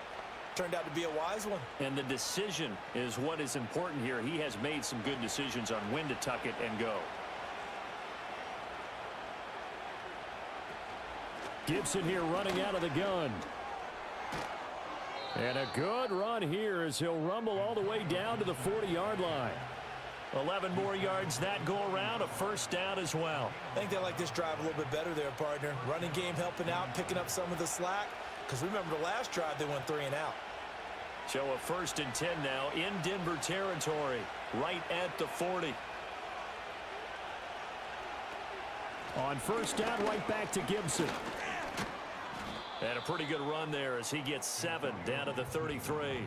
turned out to be a wise one. And the decision is what is important here. He has made some good decisions on when to tuck it and go. Gibson here running out of the gun. And a good run here as he'll rumble all the way down to the 40-yard line. 11 more yards that go around, a first down as well. I think they like this drive a little bit better there, partner. Running game helping out, picking up some of the slack. Because remember the last drive, they went 3 and out. So a 1st and 10 now in Denver territory, right at the 40. On first down, right back to Gibson. And a pretty good run there as he gets 7 down to the 33.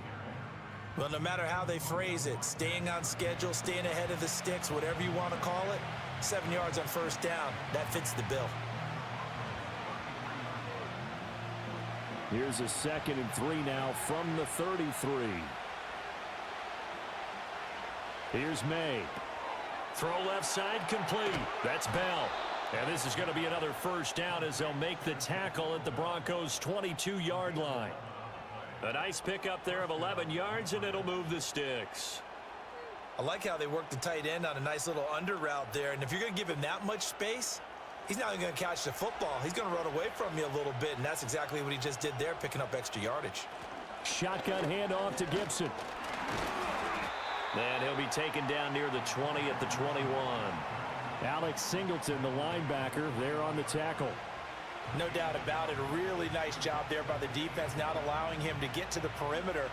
Well, no matter how they phrase it, staying on schedule, staying ahead of the sticks, whatever you want to call it, 7 yards on first down, that fits the bill. Here's a 2nd and 3 now from the 33. Here's May. Throw left side complete. That's Bell. And this is going to be another first down as they'll make the tackle at the Broncos' 22-yard line. A nice pickup there of 11 yards, and it'll move the sticks. I like how they work the tight end on a nice little under route there. And if you're going to give him that much space, he's not even going to catch the football. He's going to run away from you a little bit, and that's exactly what he just did there, picking up extra yardage. Shotgun handoff to Gibson. And he'll be taken down near the 20 at the 21. Alex Singleton, the linebacker, there on the tackle. No doubt about it. A really nice job there by the defense, not allowing him to get to the perimeter.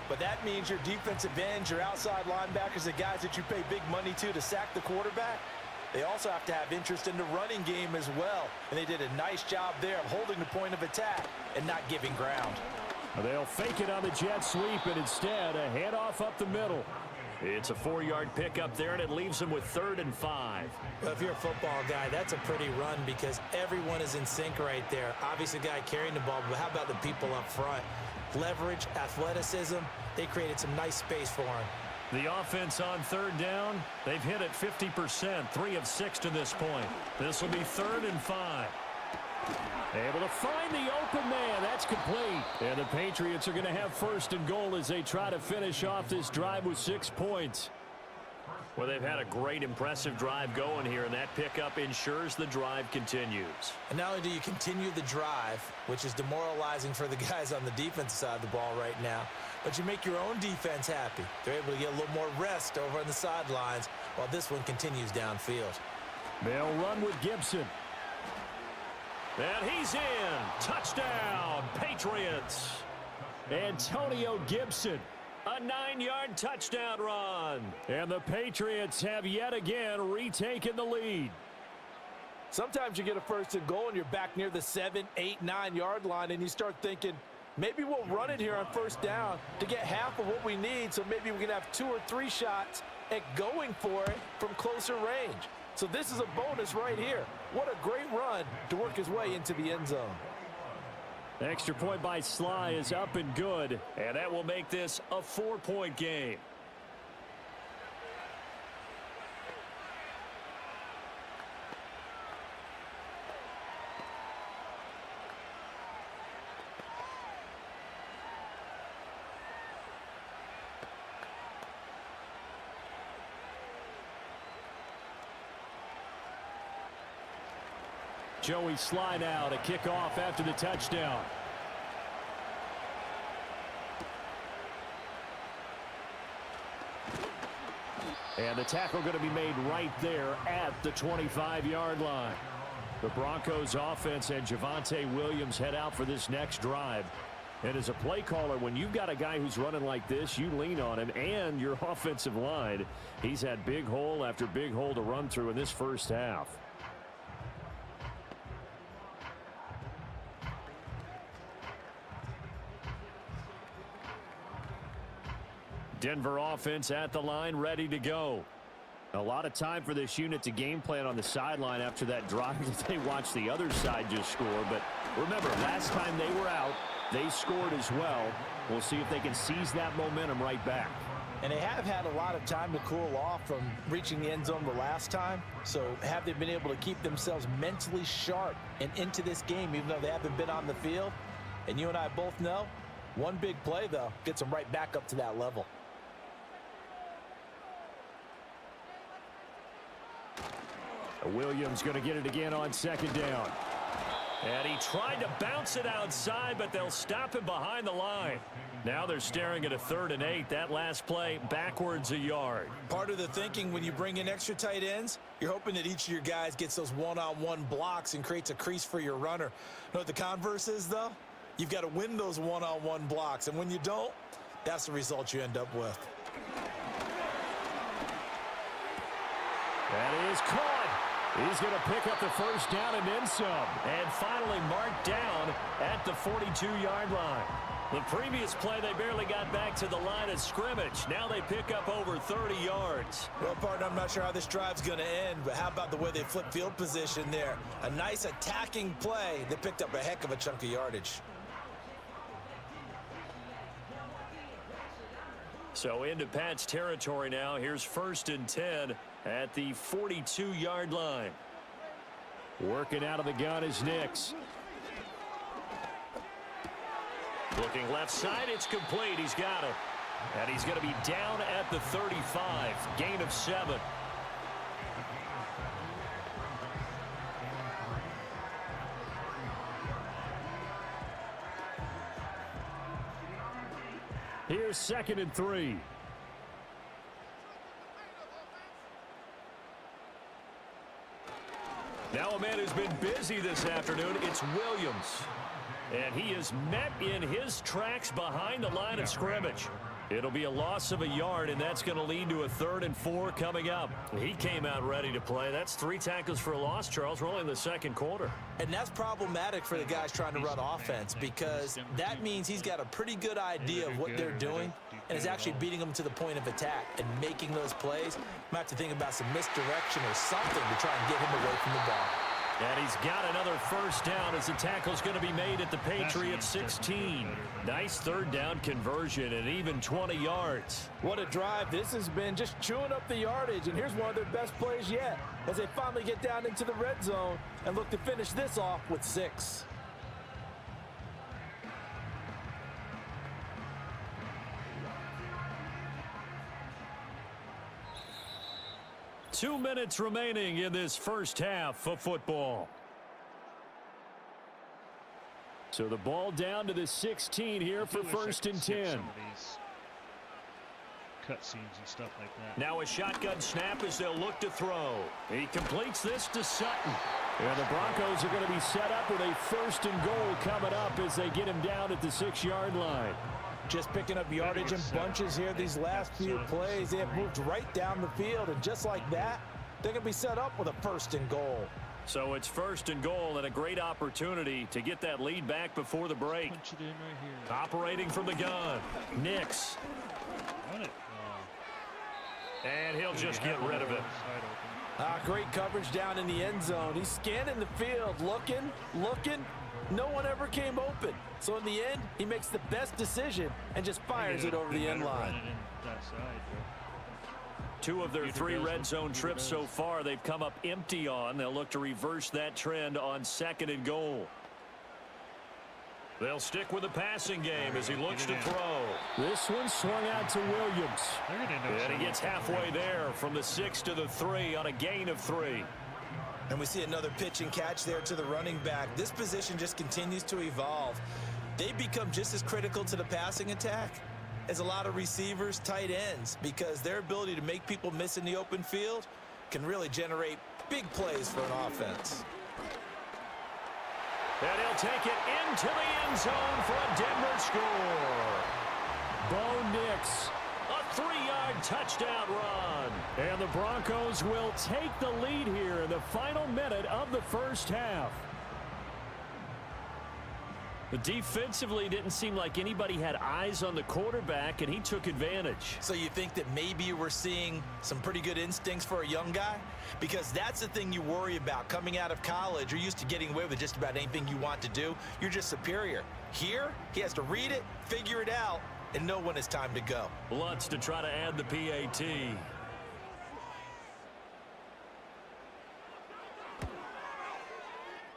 But that means your defensive ends, your outside linebackers, the guys that you pay big money to sack the quarterback, they also have to have interest in the running game as well. And they did a nice job there of holding the point of attack and not giving ground. They'll fake it on the jet sweep, and instead a handoff up the middle. It's a 4-yard pickup there, and it leaves them with 3rd and 5. Well, if you're a football guy, that's a pretty run because everyone is in sync right there. Obviously, the guy carrying the ball, but how about the people up front? Leverage, athleticism, they created some nice space for him. The offense on 3rd down, they've hit it 50%, 3 of 6 to this point. This will be 3rd and 5. Able to find the open man. That's complete. And the Patriots are going to have 1st and goal as they try to finish off this drive with 6 points. Well, they've had a great, impressive drive going here, and that pickup ensures the drive continues. And not only do you continue the drive, which is demoralizing for the guys on the defensive side of the ball right now, but you make your own defense happy. They're able to get a little more rest over on the sidelines while this one continues downfield. They'll run with Gibson. And he's in. Touchdown, Patriots. Antonio Gibson, a 9-yard touchdown run. And the Patriots have yet again retaken the lead. Sometimes you get a 1st and goal and you're back near the 7, 8, 9-yard line, and you start thinking, maybe we'll run it here on 1st down to get half of what we need, so maybe we can have 2 or 3 shots at going for it from closer range. So this is a bonus right here. What a great run to work his way into the end zone. Extra point by Sly is up and good, and that will make this a 4-point game. Joey Sly now to kick off after the touchdown. And the tackle going to be made right there at the 25-yard line. The Broncos offense and Javonte Williams head out for this next drive. And as a play caller, when you've got a guy who's running like this, you lean on him and your offensive line. He's had big hole after big hole to run through in this first half. Denver offense at the line, ready to go. A lot of time for this unit to game plan on the sideline after that drive that they watched the other side just score. But remember, last time they were out, they scored as well. We'll see if they can seize that momentum right back. And they have had a lot of time to cool off from reaching the end zone the last time. So have they been able to keep themselves mentally sharp and into this game, even though they haven't been on the field? And you and I both know, one big play, though, gets them right back up to that level. Williams going to get it again on second down. And he tried to bounce it outside, but they'll stop him behind the line. Now they're staring at a 3rd and 8. That last play backwards a yard. Part of the thinking when you bring in extra tight ends, you're hoping that each of your guys gets those one-on-one blocks and creates a crease for your runner. You know what the converse is, though? You've got to win those one-on-one blocks, and when you don't, that's the result you end up with. That is caught. He's going to pick up the first down and then some. And finally marked down at the 42-yard line. The previous play, they barely got back to the line of scrimmage. Now they pick up over 30 yards. Well, partner, I'm not sure how this drive's going to end, but how about the way they flip field position there? A nice attacking play that picked up a heck of a chunk of yardage. So into Pat's territory now. Here's 1st and 10 at the 42-yard line. Working out of the gun is Nix. Looking left side, it's complete. He's got it. And he's going to be down at the 35. Gain of 7. Here's 2nd and 3. Now a man who's been busy this afternoon, it's Williams. And he is met in his tracks behind the line of scrimmage. It'll be a loss of a yard, and that's going to lead to a 3rd and 4 coming up. He came out ready to play. That's 3 tackles for a loss, Charles. We're only in the 2nd quarter. And that's problematic for the guys trying to run offense, because that means he's got a pretty good idea of what they're doing and is actually beating them to the point of attack and making those plays. Might have to think about some misdirection or something to try and get him away from the ball. And he's got another first down as the tackle's going to be made at the Patriots 16. Nice 3rd down conversion and even 20 yards. What a drive. This has been just chewing up the yardage, and here's one of their best plays yet as they finally get down into the red zone and look to finish this off with 6. Two minutes remaining in this first half of football. So the ball down to the 16 here for 1st and 10. Cutscenes and stuff like that. Now a shotgun snap as they'll look to throw. He completes this to Sutton. And the Broncos are going to be set up with a 1st and goal coming up as they get him down at the 6-yard line. Just picking up yardage in bunches here these last few plays. They have moved right down the field, and just like that, they're going to be set up with a 1st and goal. So it's 1st and goal and a great opportunity to get that lead back before the break. Punch it in right here. Operating from the gun. Nix. And he'll just get rid of it. Great coverage down in the end zone. He's scanning the field, looking. No one ever came open. So in the end, he makes the best decision and just fires it over the end line. 2 of their 3 red zone trips so far they've come up empty on. They'll look to reverse that trend on 2nd and goal. They'll stick with the passing game as he looks to throw. This one swung out to Williams. And he gets halfway there from the 6 to the 3 on a gain of 3. And we see another pitch and catch there to the running back. This position just continues to evolve. They become just as critical to the passing attack as a lot of receivers, tight ends, because their ability to make people miss in the open field can really generate big plays for an offense. And he'll take it into the end zone for a Denver score. Bo Nix, a 3-yard touchdown run. And the Broncos will take the lead here in the final minute of the first half. But defensively, it didn't seem like anybody had eyes on the quarterback, and he took advantage. So you think that maybe we're seeing some pretty good instincts for a young guy? Because that's the thing you worry about. Coming out of college, you're used to getting away with just about anything you want to do. You're just superior. Here, he has to read it, figure it out, and know when it's time to go. Lutz to try to add the PAT.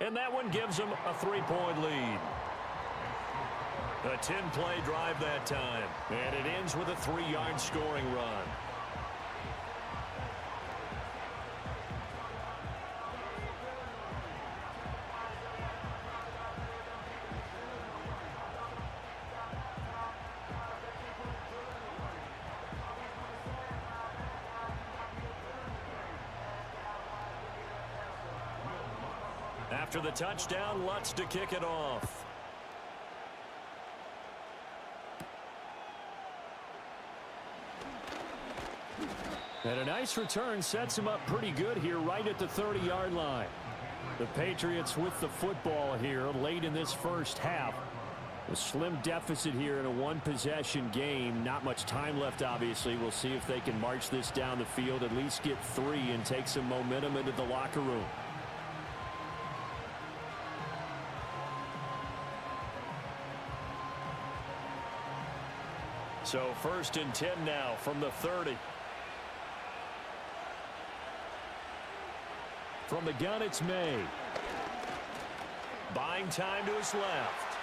And that one gives him a 3-point lead. A 10-play drive that time. And it ends with a 3-yard scoring run. After the touchdown, Lutz to kick it off. And a nice return sets him up pretty good here right at the 30-yard line. The Patriots with the football here late in this first half. A slim deficit here in a one-possession game. Not much time left, obviously. We'll see if they can march this down the field, at least get 3 and take some momentum into the locker room. So 1st and 10 now from the 30. From the gun, it's May. Buying time to his left.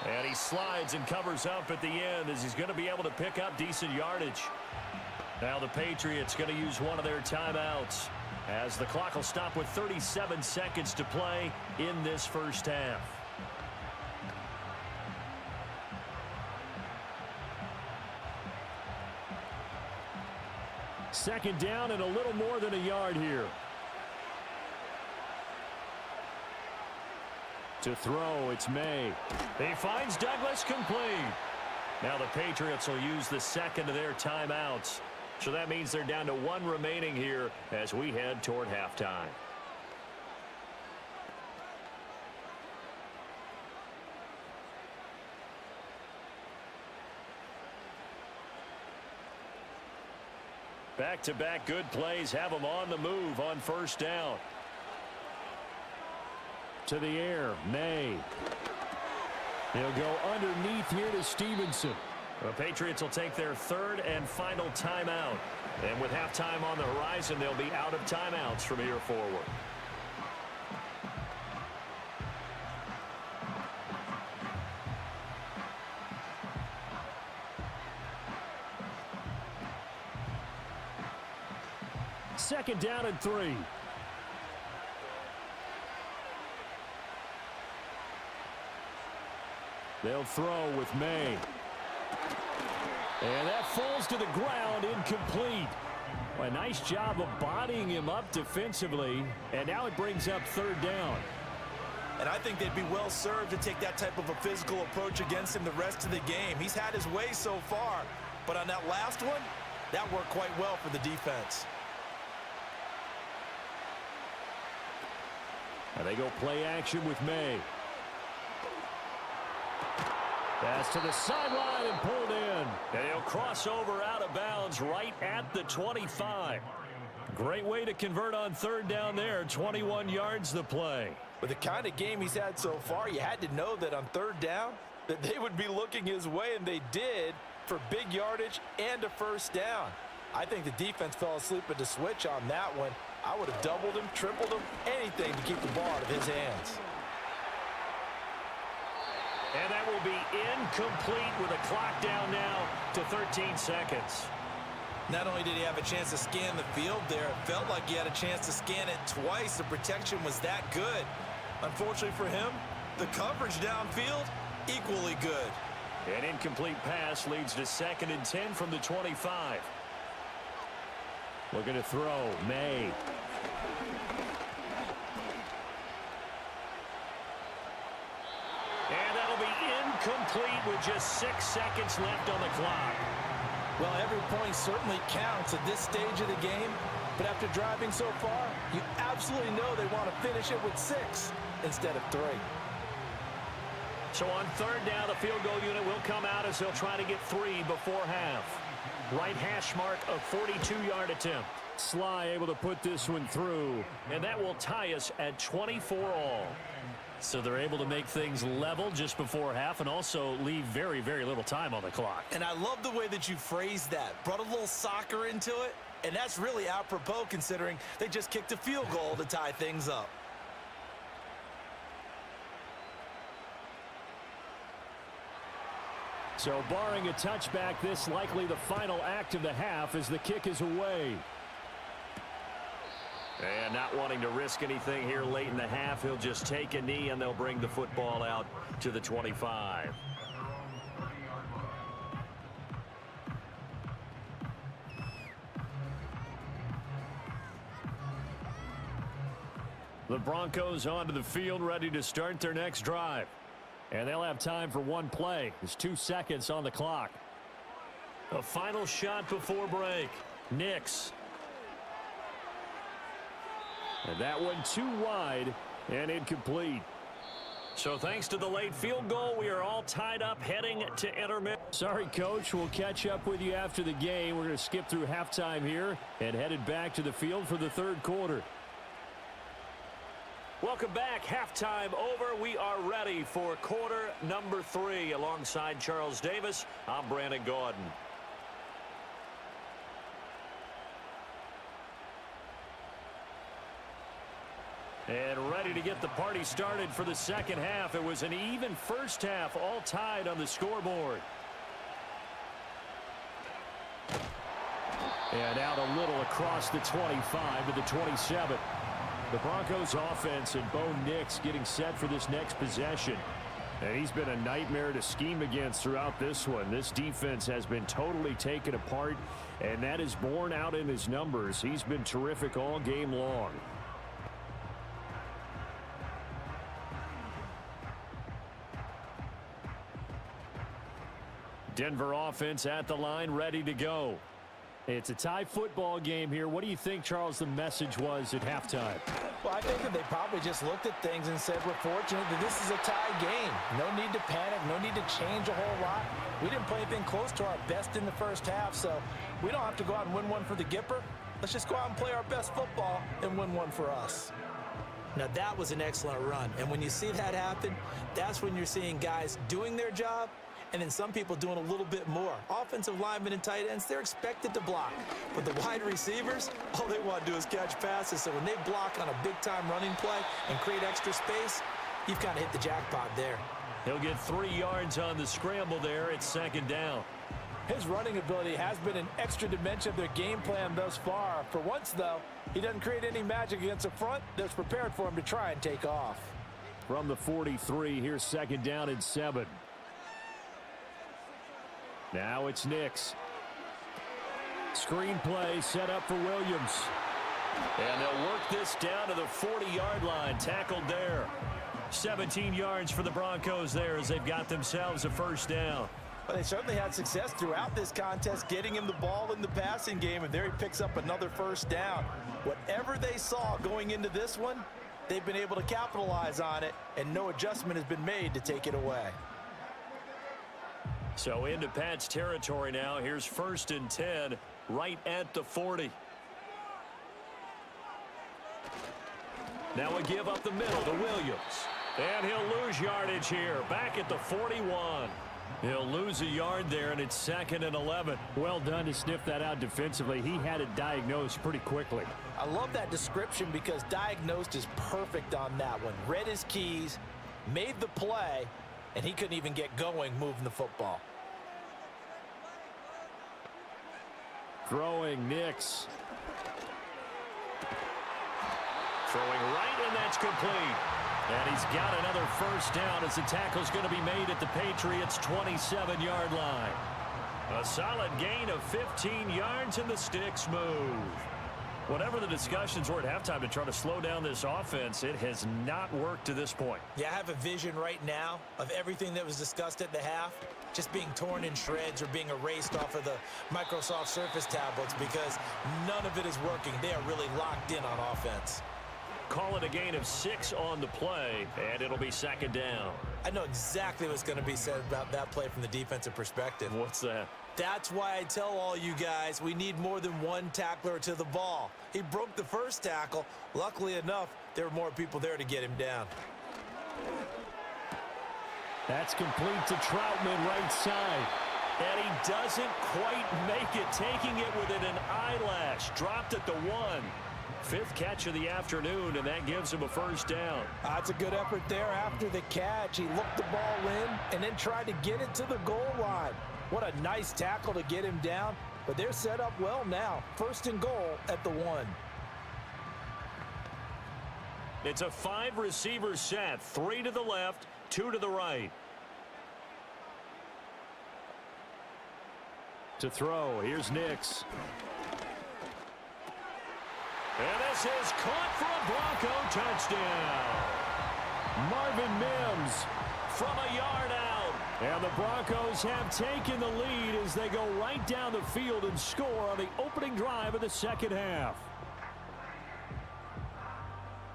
And he slides and covers up at the end as he's going to be able to pick up decent yardage. Now the Patriots going to use one of their timeouts as the clock will stop with 37 seconds to play in this first half. Second down and a little more than a yard here. To throw, it's May. He finds Douglas complete. Now the Patriots will use the second of their timeouts. So that means they're down to 1 remaining here as we head toward halftime. Back-to-back good plays have them on the move on first down. To the air, May. He'll go underneath here to Stevenson. The Patriots will take their 3rd and final timeout. And with halftime on the horizon, they'll be out of timeouts from here forward. Second down and 3. They'll throw with May. And that falls to the ground, incomplete. A nice job of bodying him up defensively. And now it brings up 3rd down. And I think they'd be well served to take that type of a physical approach against him the rest of the game. He's had his way so far. But on that last one, that worked quite well for the defense. And they go play action with May. Pass to the sideline and pulled in. And he'll cross over out of bounds right at the 25. Great way to convert on 3rd down there. 21 yards the play. With the kind of game he's had so far, you had to know that on 3rd down that they would be looking his way, and they did, for big yardage and a first down. I think the defense fell asleep at the switch on that one. I would have doubled him, tripled him, anything to keep the ball out of his hands. And that will be incomplete with a clock down now to 13 seconds. Not only did he have a chance to scan the field there, it felt like he had a chance to scan it twice. The protection was that good. Unfortunately for him, the coverage downfield, equally good. An incomplete pass leads to 2nd and 10 from the 25. Looking to throw, May. And that'll be incomplete with just 6 seconds left on the clock. Well, every point certainly counts at this stage of the game, but after driving so far, you absolutely know they want to finish it with 6 instead of 3. So on 3rd down, the field goal unit will come out as they'll try to get 3 before half. Right hash mark, a 42-yard attempt. Sly able to put this one through, and that will tie us at 24 all. So they're able to make things level just before half and also leave very, very little time on the clock. And I love the way that you phrased that. Brought a little soccer into it, and that's really apropos considering they just kicked a field goal to tie things up. So barring a touchback, this likely the final act of the half as the kick is away. And not wanting to risk anything here late in the half, he'll just take a knee and they'll bring the football out to the 25. The Broncos onto the field ready to start their next drive. And they'll have time for one play. There's 2 seconds on the clock. A final shot before break. Nix. And that one too wide and incomplete. So thanks to the late field goal, we are all tied up heading to intermission. Sorry, Coach. We'll catch up with you after the game. We're going to skip through halftime here and headed back to the field for the 3rd quarter. Welcome back. Halftime over. We are ready for quarter number 3. Alongside Charles Davis, I'm Brandon Gaudin. And ready to get the party started for the 2nd half. It was an even first half, all tied on the scoreboard. And out a little across the 25 to the 27. The Broncos offense and Bo Nix getting set for this next possession. And he's been a nightmare to scheme against throughout this one. This defense has been totally taken apart, and that is borne out in his numbers. He's been terrific all game long. Denver offense at the line, ready to go. It's a tie football game here. What do you think, Charles, the message was at halftime? Well, I think that they probably just looked at things and said, we're fortunate that this is a tie game. No need to panic, no need to change a whole lot. We didn't play anything close to our best in the first half, so we don't have to go out and win one for the Gipper. Let's just go out and play our best football and win one for us. Now, that was an excellent run, and when you see that happen, that's when you're seeing guys doing their job and then some people doing a little bit more. Offensive linemen and tight ends, they're expected to block. But the wide receivers, all they want to do is catch passes. So when they block on a big-time running play and create extra space, you've kind of hit the jackpot there. He'll get 3 yards on the scramble there. It's 2nd down. His running ability has been an extra dimension of their game plan thus far. For once, though, he doesn't create any magic against the front that's prepared for him to try and take off. From the 43, here's 2nd down and 7. Now it's Nix. Screen play set up for Williams. And they'll work this down to the 40-yard line. Tackled there. 17 yards for the Broncos there as they've got themselves a 1st down. Well, they certainly had success throughout this contest getting him the ball in the passing game, and there he picks up another 1st down. Whatever they saw going into this one, they've been able to capitalize on it, and no adjustment has been made to take it away. So into Pat's territory now. Here's 1st and 10 right at the 40. Now a give up the middle to Williams. And he'll lose yardage here. Back at the 41. He'll lose a yard there, and it's 2nd and 11. Well done to sniff that out defensively. He had it diagnosed pretty quickly. I love that description because diagnosed is perfect on that one. Read his keys, made the play, and he couldn't even get going moving the football. Throwing Nix. Throwing right, and that's complete. And he's got another first down as the tackle's going to be made at the Patriots' 27-yard line. A solid gain of 15 yards, and the sticks move. Whatever the discussions were at halftime to try to slow down this offense, it has not worked to this point. Yeah, I have a vision right now of everything that was discussed at the half just being torn in shreds or being erased off of the Microsoft Surface tablets because none of it is working. They are really locked in on offense. Call it a gain of 6 on the play, and it'll be second down. I know exactly what's going to be said about that play from the defensive perspective. What's that? That's why I tell all you guys we need more than one tackler to the ball. He broke the first tackle. Luckily enough, there were more people there to get him down. That's complete to Troutman right side. And he doesn't quite make it, taking it within an eyelash. Dropped at the 1. 5th catch of the afternoon, and that gives him a first down. That's a good effort there after the catch. He looked the ball in and then tried to get it to the goal line. What a nice tackle to get him down, but they're set up well now. 1st and goal at the 1. It's a 5-receiver set, 3 to the left, 2 to the right. To throw, here's Nix. And this is caught for a Bronco touchdown. Marvin Mims from a yard out. And the Broncos have taken the lead as they go right down the field and score on the opening drive of the second half.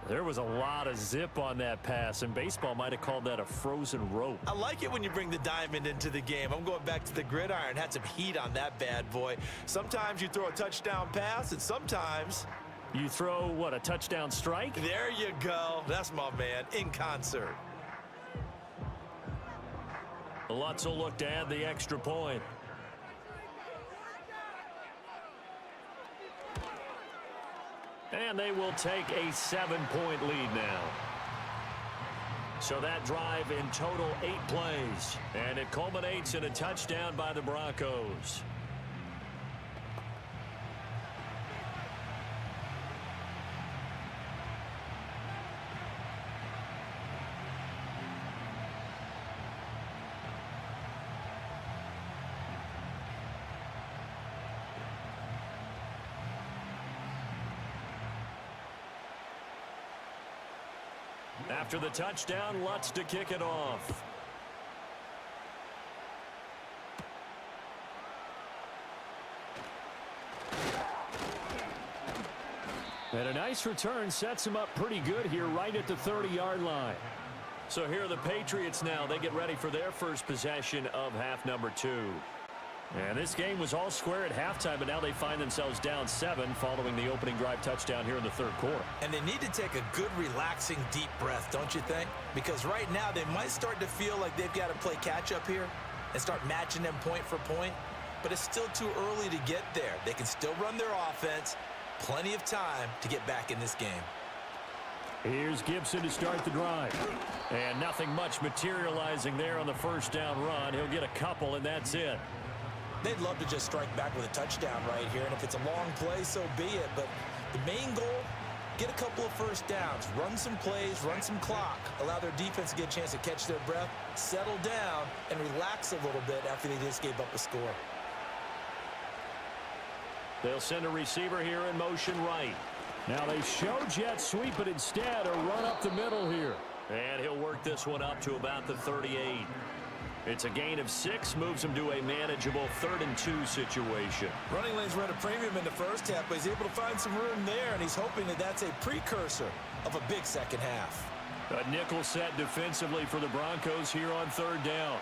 There was a lot of zip on that pass, and baseball might have called that a frozen rope. I like it when you bring the diamond into the game. I'm going back to the gridiron. Had some heat on that bad boy. Sometimes you throw a touchdown pass, and sometimes you throw, what, a touchdown strike? There you go. That's my man, in concert. Lutz will look to add the extra point. And they will take a 7-point lead now. So that drive in total 8 plays. And it culminates in a touchdown by the Broncos. After the touchdown, Lutz to kick it off. And a nice return sets him up pretty good here right at the 30-yard line. So here are the Patriots now. They get ready for their first possession of half number 2. And this game was all square at halftime, but now they find themselves down 7 following the opening drive touchdown here in the 3rd quarter. And they need to take a good, relaxing, deep breath, don't you think? Because right now they might start to feel like they've got to play catch-up here and start matching them point for point. But it's still too early to get there. They can still run their offense. Plenty of time to get back in this game. Here's Gibson to start the drive. And nothing much materializing there on the first down run. He'll get a couple, and that's it. They'd love to just strike back with a touchdown right here, and if it's a long play, so be it. But the main goal, get a couple of first downs, run some plays, run some clock, allow their defense to get a chance to catch their breath, settle down, and relax a little bit after they just gave up a score. They'll send a receiver here in motion right. Now they show jet sweep, but instead a run up the middle here. And he'll work this one up to about the 38. It's a gain of 6, moves him to a manageable 3rd and 2 situation. Running lanes run a premium in the first half, but he's able to find some room there, and he's hoping that that's a precursor of a big second half. A nickel set defensively for the Broncos here on 3rd down.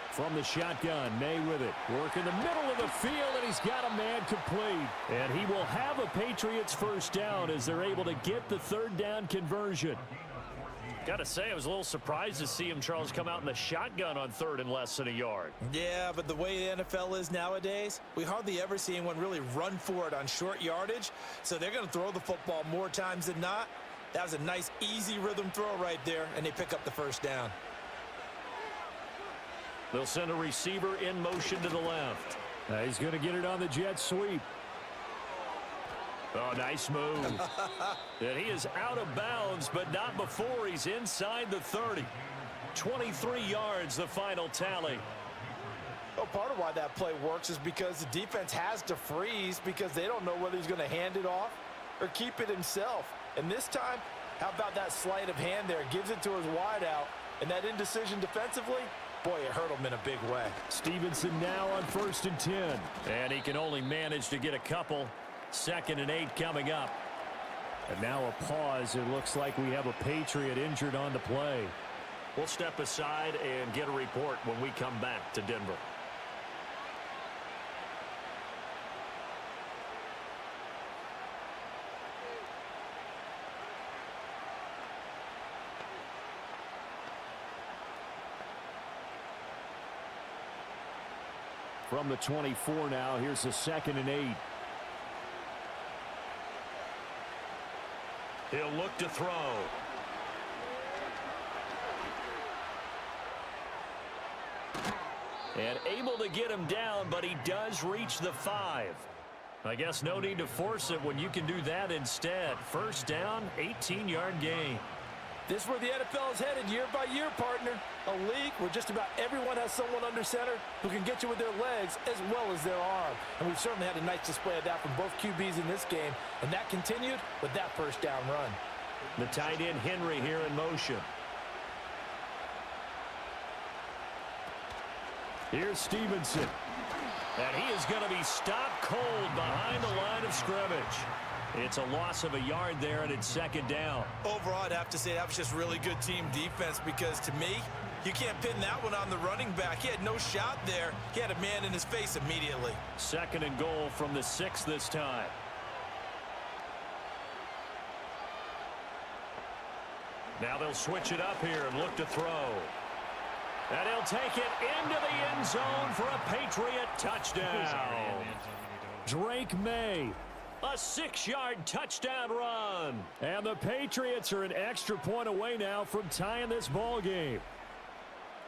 From the shotgun, May with it. Work in the middle of the field, and he's got a man complete. And he will have a Patriots first down as they're able to get the 3rd down conversion. Got to say, I was a little surprised to see him, Charles, come out in the shotgun on 3rd and less than a yard. Yeah, but the way the NFL is nowadays, we hardly ever see anyone really run for it on short yardage. So they're going to throw the football more times than not. That was a nice, easy rhythm throw right there, and they pick up the first down. They'll send a receiver in motion to the left. He's going to get it on the jet sweep. Oh, nice move. And he is out of bounds, but not before he's inside the 30. 23 yards, the final tally. Well, part of why that play works is because the defense has to freeze because they don't know whether he's going to hand it off or keep it himself. And this time, how about that sleight of hand there? Gives it to his wideout, and that indecision defensively, boy, it hurt him in a big way. Stevenson now on 1st and 10. And he can only manage to get a couple. 2nd and 8 coming up. And now a pause. It looks like we have a Patriot injured on the play. We'll step aside and get a report when we come back to Denver. From the 24 now, here's a 2nd and 8. He'll look to throw. And able to get him down, but he does reach the 5. I guess no need to force it when you can do that instead. 1st down, 18-yard gain. This is where the NFL is headed year by year, partner. A league where just about everyone has someone under center who can get you with their legs as well as their arm. And we've certainly had a nice display of that from both QBs in this game. And that continued with that 1st down run. The tight end Henry here in motion. Here's Stevenson. And he is going to be stopped cold behind the line of scrimmage. It's a loss of a yard there, and it's 2nd down. Overall, I'd have to say that was just really good team defense because, to me, you can't pin that one on the running back. He had no shot there. He had a man in his face immediately. 2nd and goal from the 6 this time. Now they'll switch it up here and look to throw. And he'll take it into the end zone for a Patriot touchdown. Drake May. A 6-yard touchdown run. And the Patriots are an extra point away now from tying this ball game.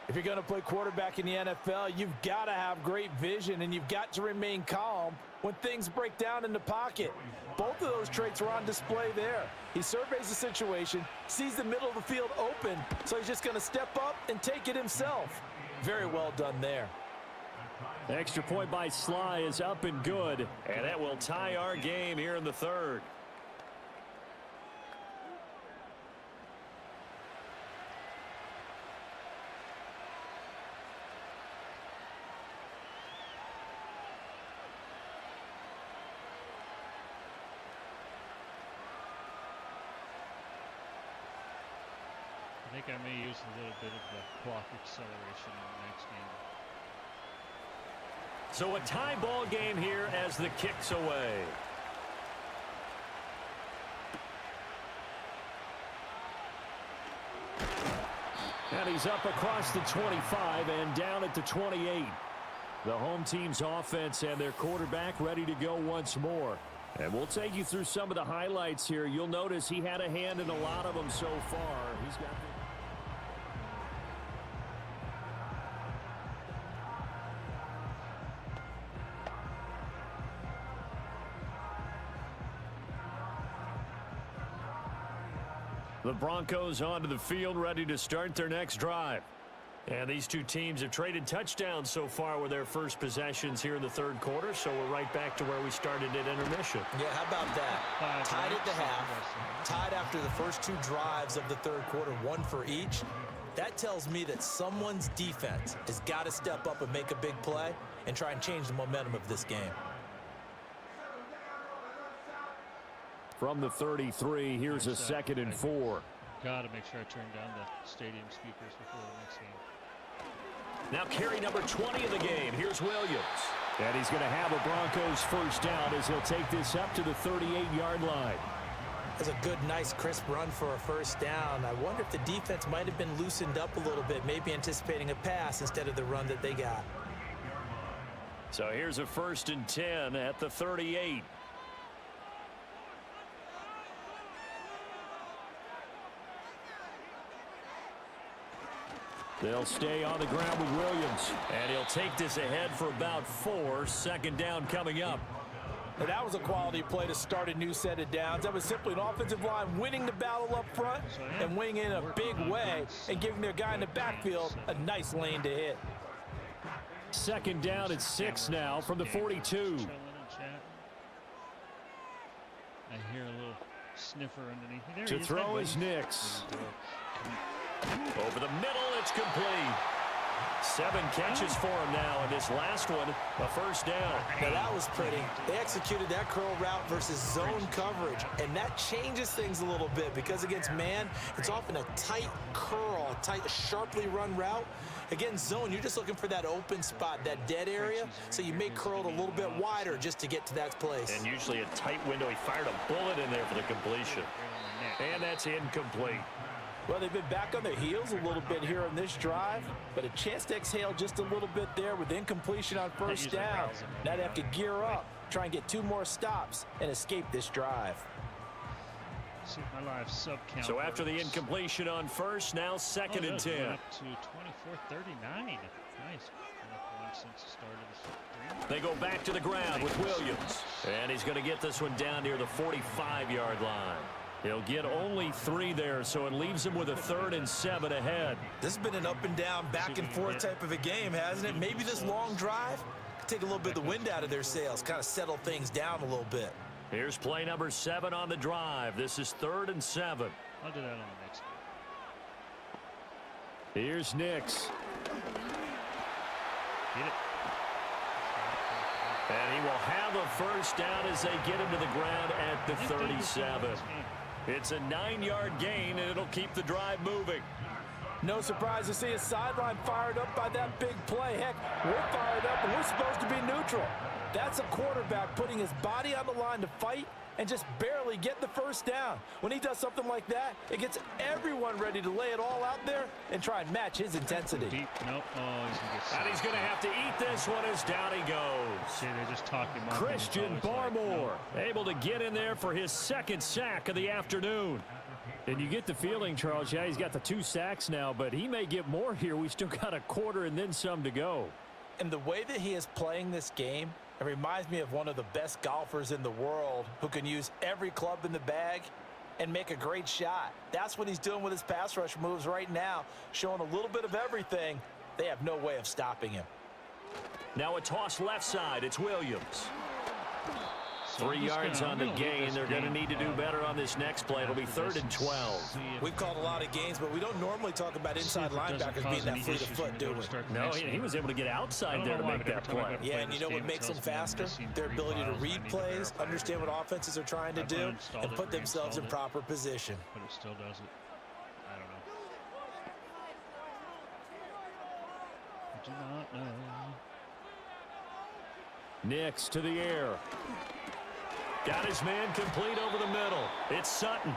If you're going to play quarterback in the NFL, you've got to have great vision, and you've got to remain calm when things break down in the pocket. Both of those traits are on display there. He surveys the situation, sees the middle of the field open, so he's just going to step up and take it himself. Very well done there. Extra point by Sly is up and good. And that will tie our game here in the 3rd. I think I may use a little bit of the clock acceleration in the next game. So a tie ball game here as the kick's away. And he's up across the 25 and down at the 28. The home team's offense and their quarterback ready to go once more. And we'll take you through some of the highlights here. You'll notice he had a hand in a lot of them so far. He's got The Broncos onto the field, ready to start their next drive. And these two teams have traded touchdowns so far with their first possessions here in the 3rd quarter, so we're right back to where we started at intermission. Yeah, how about that? Tied at the half, tied after the first 2 drives of the 3rd quarter, 1 for each. That tells me that someone's defense has got to step up and make a big play and try and change the momentum of this game. from the 33. Here's a 2nd and 4. Gotta make sure I turn down the stadium speakers before the next game. Now carry number 20 in the game. Here's Williams. And he's going to have a Broncos first down as he'll take this up to the 38-yard line. That's a good, nice, crisp run for a first down. I wonder if the defense might have been loosened up a little bit, maybe anticipating a pass instead of the run that they got. So here's a 1st and 10 at the 38. They'll stay on the ground with Williams. And he'll take this ahead for about 4. 2nd down coming up. And that was a quality play to start a new set of downs. That was simply an offensive line winning the battle up front and winning in a big way and giving their guy in the backfield a nice lane to hit. 2nd down at 6 now from the 42. I hear a little sniffer underneath. There To throw is Nix. Over the middle, it's complete. 7 catches for him now, and this last one, a 1st down. Now that was pretty. They executed that curl route versus zone coverage, and that changes things a little bit because against man, it's often a tight curl, a tight, sharply run route. Against zone, you're just looking for that open spot, that dead area, so you may curl it a little bit wider just to get to that place. And usually a tight window. He fired a bullet in there for the completion. And that's incomplete. Well, they've been back on their heels a little bit here on this drive, but a chance to exhale just a little bit there with incompletion on 1st down. Now they have to gear up, try and get 2 more stops, and escape this drive. See if my live sub count So after the works. incompletion on 1st, now 2nd and 10. Up to 24-39. Nice. Been up 1 since the start of the They go back to the ground with Williams. And he's going to get this one down near the 45-yard line. He'll get only 3 there, so it leaves him with a 3rd and 7 ahead. This has been an up and down, back and forth type of a game, hasn't it? Maybe this long drive could take a little bit of the wind out of their sails, kind of settle things down a little bit. Here's play number 7 on the drive. This is 3rd and 7. I'll do that on the next one. Here's Nix. Get it. And he will have a 1st down as they get him to the ground at the 37. It's a 9-yard gain, and it'll keep the drive moving. No surprise to see a sideline fired up by that big play. Heck, we're fired up, and we're supposed to be neutral. That's a quarterback putting his body on the line to fight and just barely get the 1st down. When he does something like that, it gets everyone ready to lay it all out there and try and match his intensity. Deep. Nope. Oh, he's going to get And he's going to have to eat this one as down he goes. See, they just talk him up. Christian Barmore able to get in there for his 2nd sack of the afternoon. And you get the feeling, Charles, yeah, he's got the 2 sacks now, but he may get more here. We still got a quarter and then some to go. And the way that he is playing this game, it reminds me of one of the best golfers in the world who can use every club in the bag and make a great shot. That's what he's doing with his pass rush moves right now, showing a little bit of everything. They have no way of stopping him. Now a toss left side. It's Williams. 3 yards on the gain. They're going to need to do better on this next play. It'll be 3rd and 12. We've called a lot of games, but we don't normally talk about inside linebackers being that fleet of foot, do we? No, he was able to get outside there to make that play. Yeah, and you know what makes them faster? Their ability to read plays, understand what offenses are trying to do, and put themselves in proper position. But it still does it. I don't know. I do not know. Nix to the air. Got his man complete over the middle. It's Sutton.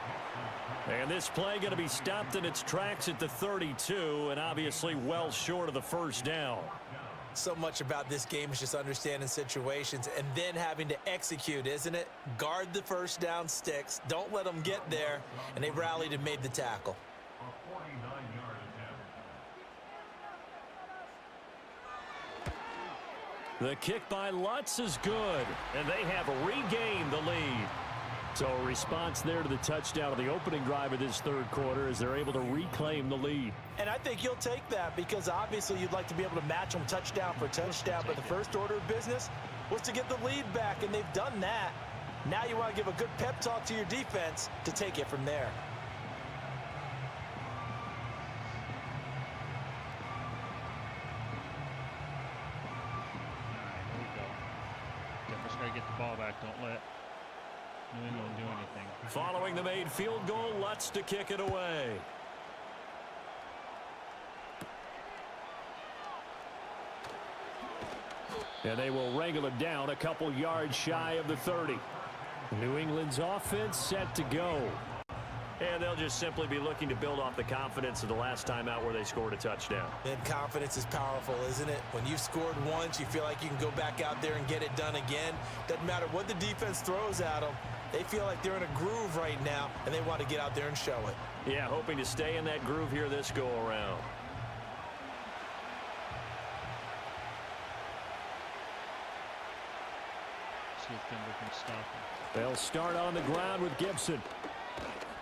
And this play going to be stopped in its tracks at the 32, and obviously well short of the 1st down. So much about this game is just understanding situations and then having to execute, isn't it? Guard the 1st down sticks. Don't let them get there. And they rallied and made the tackle. The kick by Lutz is good, and they have regained the lead. So a response there to the touchdown of the opening drive of this 3rd quarter as they're able to reclaim the lead. And I think you'll take that because obviously you'd like to be able to match them touchdown for touchdown, but the first order of business was to get the lead back, and they've done that. Now you want to give a good pep talk to your defense to take it from there. Got to get the ball back. Don't let New England do anything. Following the made field goal, Lutz to kick it away. And they will wrangle it down a couple yards shy of the 30. New England's offense set to go. And they'll just simply be looking to build off the confidence of the last time out where they scored a touchdown. And confidence is powerful, isn't it? When you've scored once, you feel like you can go back out there and get it done again. Doesn't matter what the defense throws at them. They feel like they're in a groove right now, and they want to get out there and show it. Yeah, hoping to stay in that groove here this go-around. see if Denver can stop him. They'll start on the ground with Gibson.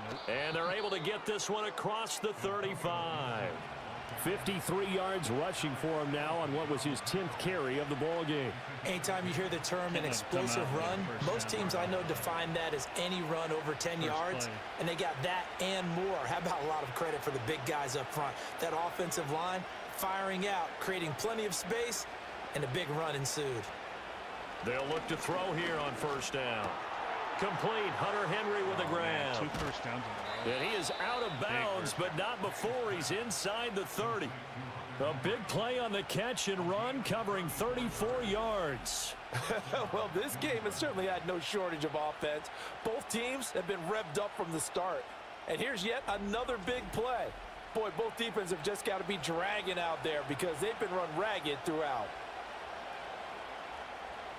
Nope. And they're able to get this one across the 35. 53 yards rushing for him now on what was his 10th carry of the ball game. Anytime you hear the term an explosive run, most teams I know define that as any run over 10 yards, and they got that and more. How about a lot of credit for the big guys up front? That offensive line firing out, creating plenty of space, and a big run ensued. They'll look to throw here on first down. Complete. Hunter Henry with a grab. 2 first downs in a row. And he is out of bounds, but not before he's inside the 30. A big play on the catch and run, covering 34 yards. Well, this game has certainly had no shortage of offense. Both teams have been revved up from the start. And here's yet another big play. Boy, both defenses have just got to be dragging out there because they've been run ragged throughout.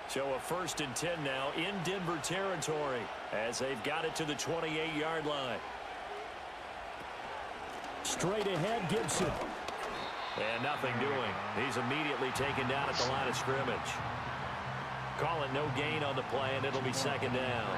So a 1st and 10 now in Denver territory as they've got it to the 28-yard line. Straight ahead, Gibson. And nothing doing. He's immediately taken down at the line of scrimmage. Call it no gain on the play, and it'll be 2nd down.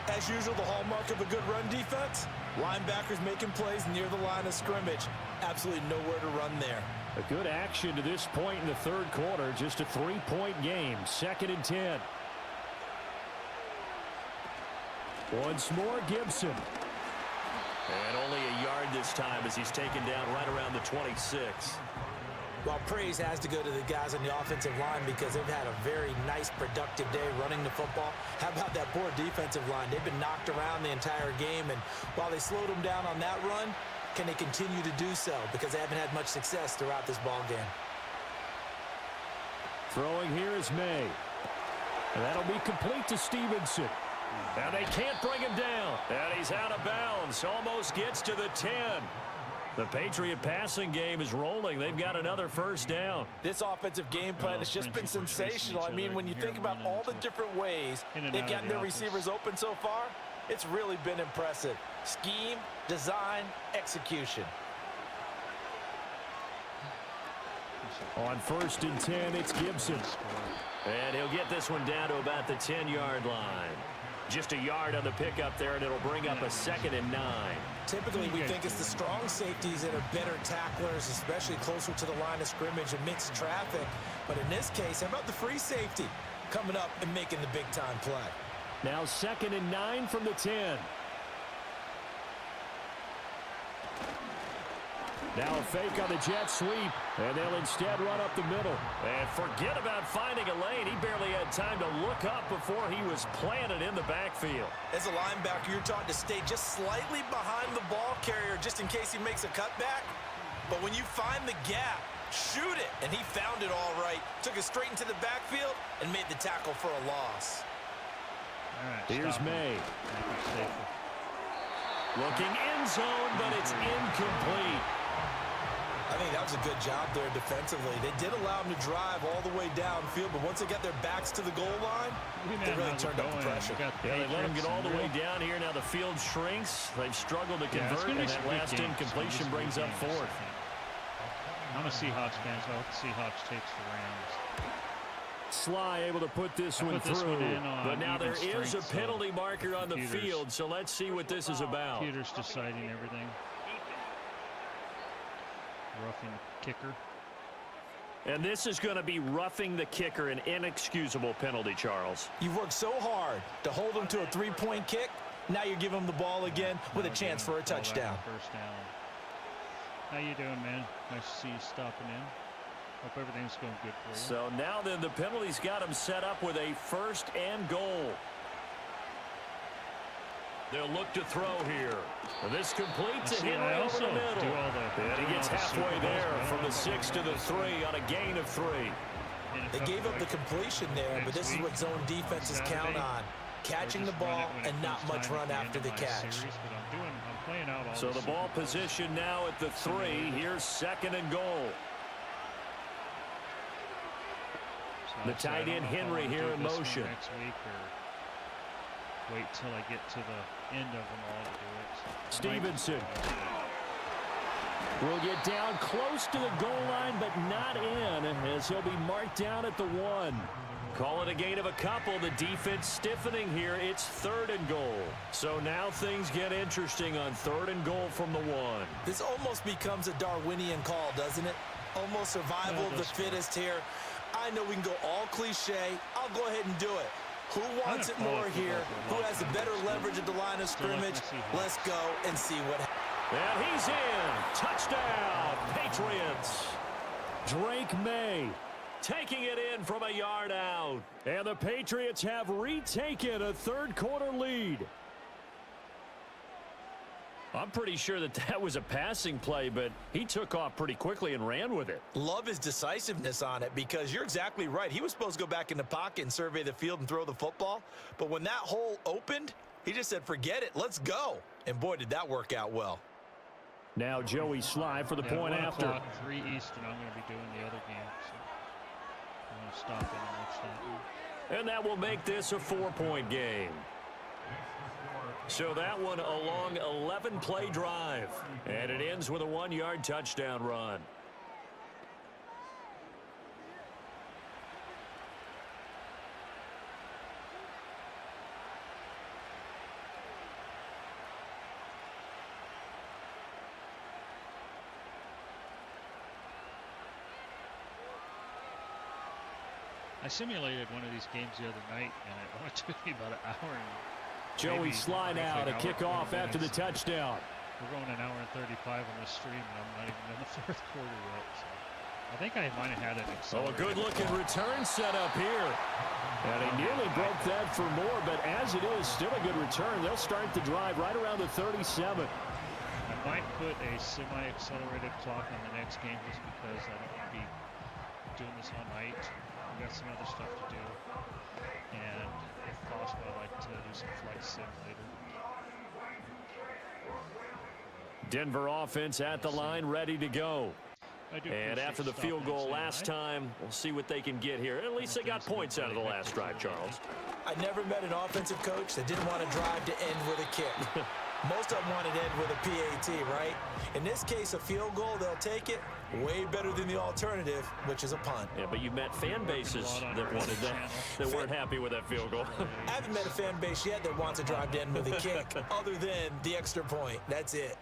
As usual, the hallmark of a good run defense, linebackers making plays near the line of scrimmage. Absolutely nowhere to run there. A good action to this point in the 3rd quarter. Just a 3-point game. 2nd and 10. Once more, Gibson. And only a yard this time as he's taken down right around the 26. Well, praise has to go to the guys on the offensive line because they've had a very nice, productive day running the football. How about that poor defensive line? They've been knocked around the entire game, and while they slowed them down on that run, can they continue to do so? Because they haven't had much success throughout this ball game. Throwing here is May. And that'll be complete to Stevenson. And they can't bring him down. And he's out of bounds. Almost gets to the 10. The Patriot passing game is rolling. They've got another 1st down. This offensive game plan has just been sensational. I mean, when you think about all the different ways they've gotten their receivers open so far, it's really been impressive. Scheme, design, execution. On 1st and 10, it's Gibson. And he'll get this one down to about the 10-yard line. Just a yard on the pickup there, and it'll bring up a 2nd and 9. Typically, we think it's the strong safeties that are better tacklers, especially closer to the line of scrimmage amidst traffic. But in this case, how about the free safety coming up and making the big-time play? Now 2nd and 9 from the 10. Now a fake on the jet sweep, and they'll instead run up the middle. And forget about finding a lane. He barely had time to look up before he was planted in the backfield. As a linebacker, you're taught to stay just slightly behind the ball carrier just in case he makes a cutback. But when you find the gap, shoot it. And he found it all right. Took it straight into the backfield and made the tackle for a loss. All right, here's May. Looking end zone, but it's incomplete. I think that was a good job there defensively. They did allow him to drive all the way downfield, but once they got their backs to the goal line, they really turned up the pressure. Yeah, they let him get all the way down here. Now the field shrinks. They've struggled to convert, and that last incompletion brings up 4th. I'm a Seahawks fan, so I hope the Seahawks takes the Rams. Sly able to put this one through. This one in but now there is a strength, penalty marker on the field, so let's see what this is about. Peters deciding everything. Roughing the kicker. And this is going to be roughing the kicker, an inexcusable penalty, Charles. You've worked so hard to hold him to a 3-point kick. Now you're giving him the ball again with a chance for a touchdown. First down. How you doing, man? Nice to see you stopping in. Hope everything's going good for you. So now then the penalty's got him set up with a 1st and goal. They'll look to throw here. And this complete to Henry over the middle. And he gets halfway there from the 6 to the 3 on a gain of 3. They gave up the completion there, but this is what zone defenses count on. Catching the ball and not much run after the catch. So the ball position now at the 3. Here's 2nd and goal. The tight end Henry here in motion. Next week or wait till I get to the end of them all to do it. So Stevenson will get down close to the goal line, but not in, as he'll be marked down at the 1. Call it a gain of a couple. The defense stiffening here. It's 3rd and goal. So now things get interesting on 3rd and goal from the 1. This almost becomes a Darwinian call, doesn't it? Almost survival of the fittest here. I know we can go all cliche. I'll go ahead and do it. Who wants it more here? Who has the better leverage at the line of scrimmage? Let's go and see what happens. And he's in. Touchdown, Patriots. Drake May taking it in from a yard out. And the Patriots have retaken a 3rd quarter lead. I'm pretty sure that was a passing play, but he took off pretty quickly and ran with it. Love his decisiveness on it, because you're exactly right. He was supposed to go back in the pocket and survey the field and throw the football. But when that hole opened, he just said, forget it, let's go. And boy, did that work out well. Now Joey Sly for the point after. 3 Eastern, I'm going to be doing the other game. So I'm going to stop in and watch that one. And that will make this a 4-point game. So that one a long 11-play drive. And it ends with a 1-yard touchdown run. I simulated one of these games the other night, and it only took me about an hour. Joey Sly now to kick off after the touchdown. We're going an hour and 35 on the stream, and I'm not even in the 4th quarter yet. So I think I might have had it. Oh, a good-looking return set up here. And he nearly broke that for more, but as it is, still a good return. They'll start the drive right around the 37. I might put a semi-accelerated clock on the next game just because I don't want to be doing this all night. We've got some other stuff to do. And if possible, I'd like to do some flight sim later. Denver offense at the line, ready to go. And after the field goal last time, we'll see what they can get here. At least they got points out of the last drive, Charles. I never met an offensive coach that didn't want to drive to end with a kick. Most of them wanted to end with a PAT, right? In this case, a field goal, they'll take it. Way better than the alternative, which is a punt. Yeah, but you met fan bases that wanted that, that weren't happy with that field goal. I haven't met a fan base yet that wants to drive to end with a kick, other than the extra point. That's it.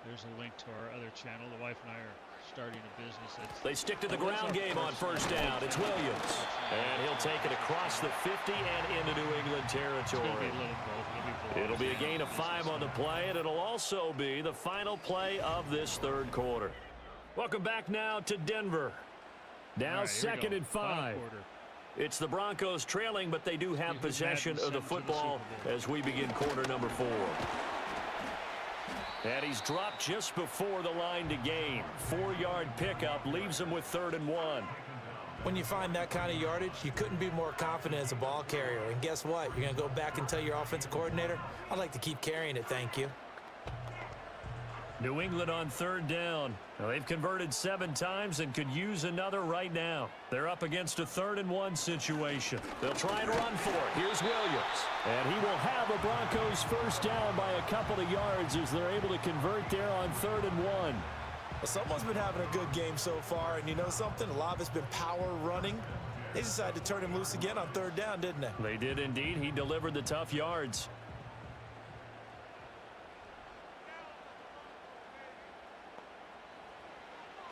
There's a link to our other channel. The wife and I are starting a business. They stick to the ground game on 1st down. It's Williams. And he'll take it across the 50 and into New England territory. It'll be a gain of 5 on the play, and it'll also be the final play of this 3rd quarter. Welcome back now to Denver. Now right, 2nd and 5. It's the Broncos trailing, but they do have possession of the football as we begin quarter number 4. And he's dropped just before the line to gain. 4-yard pickup leaves him with 3rd and 1. When you find that kind of yardage, you couldn't be more confident as a ball carrier. And guess what? You're going to go back and tell your offensive coordinator, I'd like to keep carrying it, thank you. New England on 3rd down. Now, they've converted 7 times and could use another right now. They're up against a 3rd and 1 situation. They'll try and run for it. Here's Williams. And he will have the Broncos 1st down by a couple of yards as they're able to convert there on 3rd and 1. Well, someone's been having a good game so far, and you know something? A lot of it's been power running. They decided to turn him loose again on 3rd down, didn't they? They did indeed. He delivered the tough yards.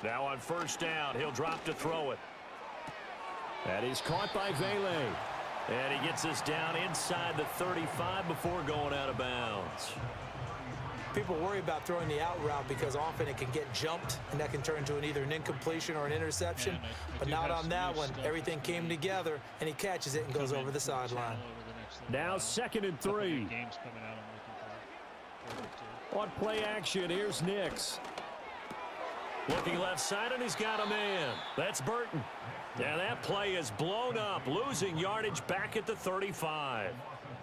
Now on 1st down, he'll drop to throw it. That is caught by Vele. And he gets us down inside the 35 before going out of bounds. People worry about throwing the out route because often it can get jumped, and that can turn into either an incompletion or an interception. But not on that one. Everything came together, and he catches it and goes over the sideline. Now 2nd and 3. On play action, here's Nix. Looking left side, and he's got a man. That's Burton. Now that play is blown up, losing yardage back at the 35.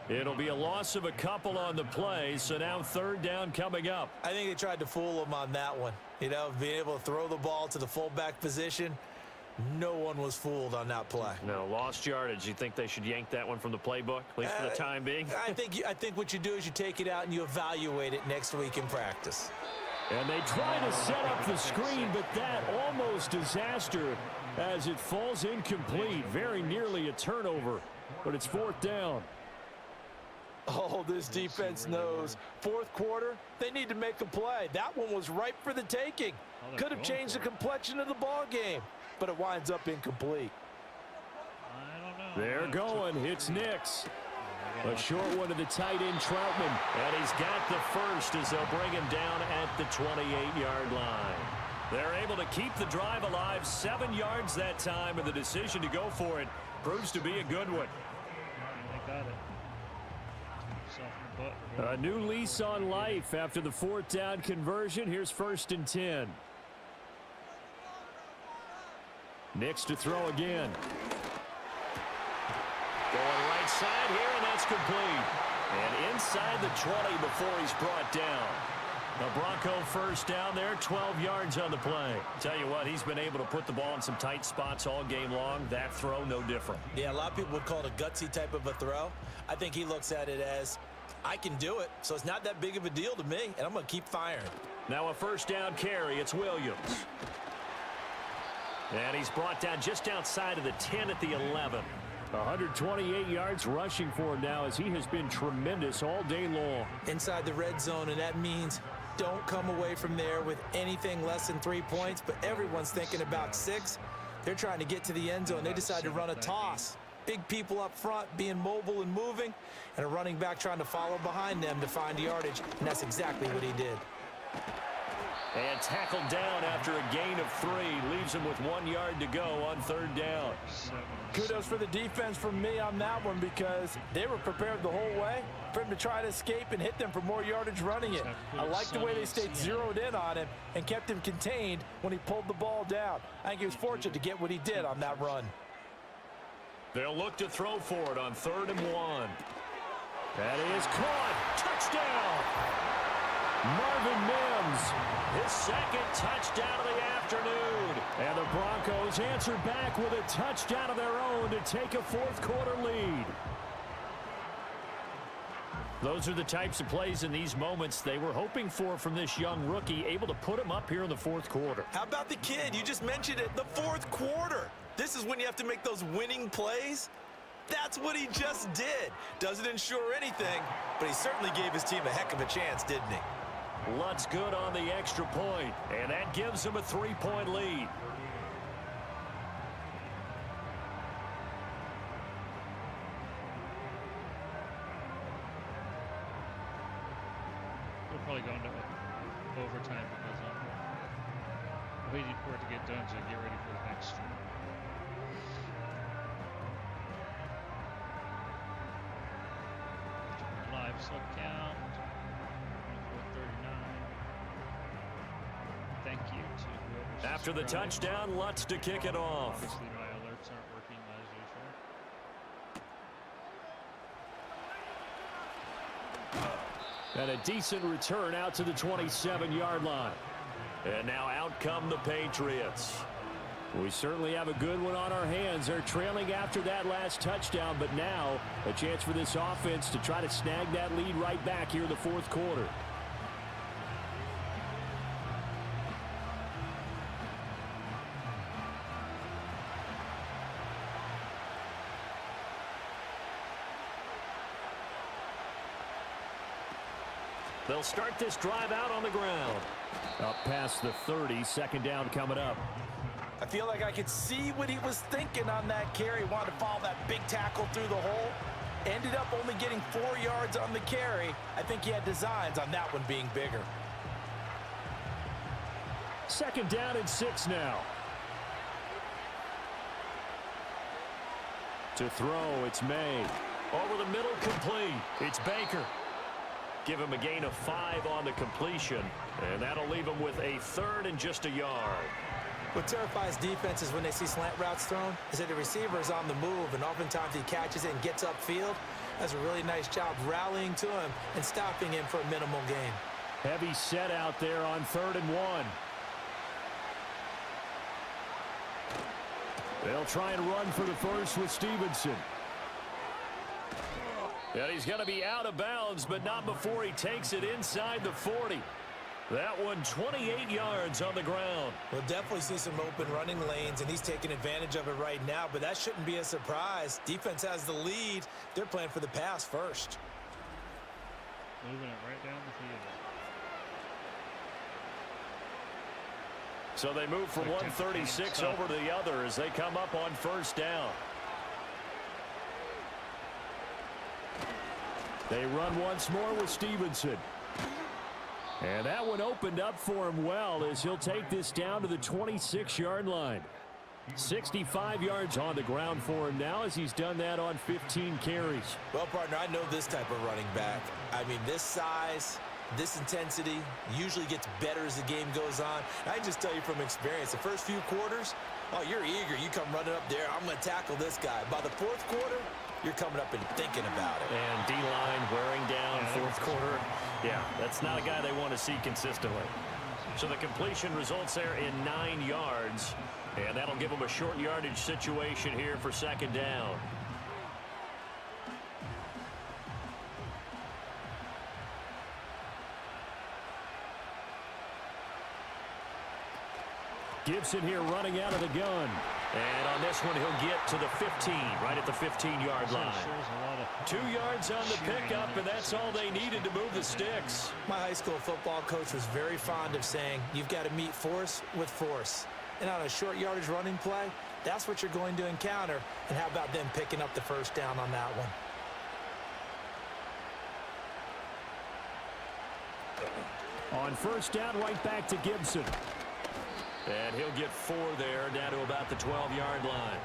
It'll be a loss of a couple on the play, so now 3rd down coming up. I think they tried to fool him on that one. You know, being able to throw the ball to the fullback position. No one was fooled on that play. No, lost yardage. You think they should yank that one from the playbook, at least for the time being? I think what you do is you take it out and you evaluate it next week in practice. And they try to set up the screen, but that almost disaster as it falls incomplete. Very nearly a turnover, but it's 4th down. Oh, this defense knows. 4th quarter, they need to make a play. That one was ripe for the taking. Could have changed the complexion of the ball game, but it winds up incomplete. I don't know. They're going. It's Nix. A short one to the tight end, Troutman. And he's got the first as they'll bring him down at the 28-yard line. They're able to keep the drive alive, 7 yards that time, and the decision to go for it proves to be a good one. They got it. A new lease on life after the 4th down conversion. Here's 1st and 10. Nix to throw again. Going right side here, and that's complete. And inside the 20 before he's brought down. The Bronco first down there, 12 yards on the play. Tell you what, he's been able to put the ball in some tight spots all game long. That throw, no different. Yeah, a lot of people would call it a gutsy type of a throw. I think he looks at it as, I can do it, so it's not that big of a deal to me, and I'm going to keep firing. Now a 1st down carry. It's Williams. And he's brought down just outside of the 10 at the 11. 128 yards rushing for him now as he has been tremendous all day long. Inside the red zone, and that means don't come away from there with anything less than 3 points, but everyone's thinking about 6. They're trying to get to the end zone. They decide to run a toss. Big people up front being mobile and moving, and a running back trying to follow behind them to find yardage, and that's exactly what he did. And tackled down after a gain of 3. Leaves him with 1 yard to go on 3rd down. Kudos for the defense from me on that one because they were prepared the whole way for him to try to escape and hit them for more yardage running it. I like the way they stayed zeroed in on him and kept him contained when he pulled the ball down. I think he was fortunate to get what he did on that run. They'll look to throw for it on 3rd and 1. That is caught. Touchdown! Marvin Mims, his 2nd touchdown of the afternoon. And the Broncos answer back with a touchdown of their own to take a 4th quarter lead. Those are the types of plays in these moments they were hoping for from this young rookie, able to put him up here in the 4th quarter. How about the kid? You just mentioned it, the 4th quarter. This is when you have to make those winning plays. That's what he just did. Doesn't ensure anything, but he certainly gave his team a heck of a chance, didn't he? Lutt's good on the extra point, and that gives him a 3-point lead. We're probably going to overtime because I'm waiting for it to get done to get ready for the next stream. Live sub count 24:39. Thank you to whoever. After the touchdown, Lutz to kick it off. Obviously, my alerts aren't working as usual. And a decent return out to the 27-yard line. And now out come the Patriots. We certainly have a good one on our hands. They're trailing after that last touchdown, but now a chance for this offense to try to snag that lead right back here in the 4th quarter. They'll start this drive out on the ground. Up past the 30, 2nd down coming up. I feel like I could see what he was thinking on that carry. Wanted to follow that big tackle through the hole. Ended up only getting 4 yards on the carry. I think he had designs on that one being bigger. 2nd down and 6 now. To throw, it's May. Over the middle, complete. It's Baker. Give him a gain of 5 on the completion, and that'll leave him with a 3rd and just a yard. What terrifies defenses when they see slant routes thrown is that the receiver is on the move, and oftentimes he catches it and gets upfield. Does a really nice job rallying to him and stopping him for a minimal gain. Heavy set out there on 3rd and 1. They'll try and run for the first with Stevenson. And he's going to be out of bounds, but not before he takes it inside the 40. That one 28 yards on the ground. We'll definitely see some open running lanes, and he's taking advantage of it right now, but that shouldn't be a surprise. Defense has the lead. They're playing for the pass first. Moving it right down the field. So they move from 136 over to the other as they come up on first down. They run once more with Stevenson. And that one opened up for him well as he'll take this down to the 26-yard line. 65 yards on the ground for him now as he's done that on 15 carries. Well, partner, I know this type of running back. I mean, this size, this intensity usually gets better as the game goes on. I can just tell you from experience, the first few quarters, oh, you're eager. You come running up there, I'm going to tackle this guy. By the fourth quarter, you're coming up and thinking about it. And D-line wearing down fourth quarter. Yeah, that's not a guy they want to see consistently. So the completion results there in 9 yards. And that'll give them a short yardage situation here for second down. Gibson here running out of the gun. And on this one, he'll get to the 15, right at the 15-yard line. 2 yards on the pickup, and that's all they needed to move the sticks. My high school football coach was very fond of saying, you've got to meet force with force. And on a short yardage running play, that's what you're going to encounter. And how about them picking up the first down on that one? On first down, right back to Gibson. And he'll get 4 there, down to about the 12-yard line.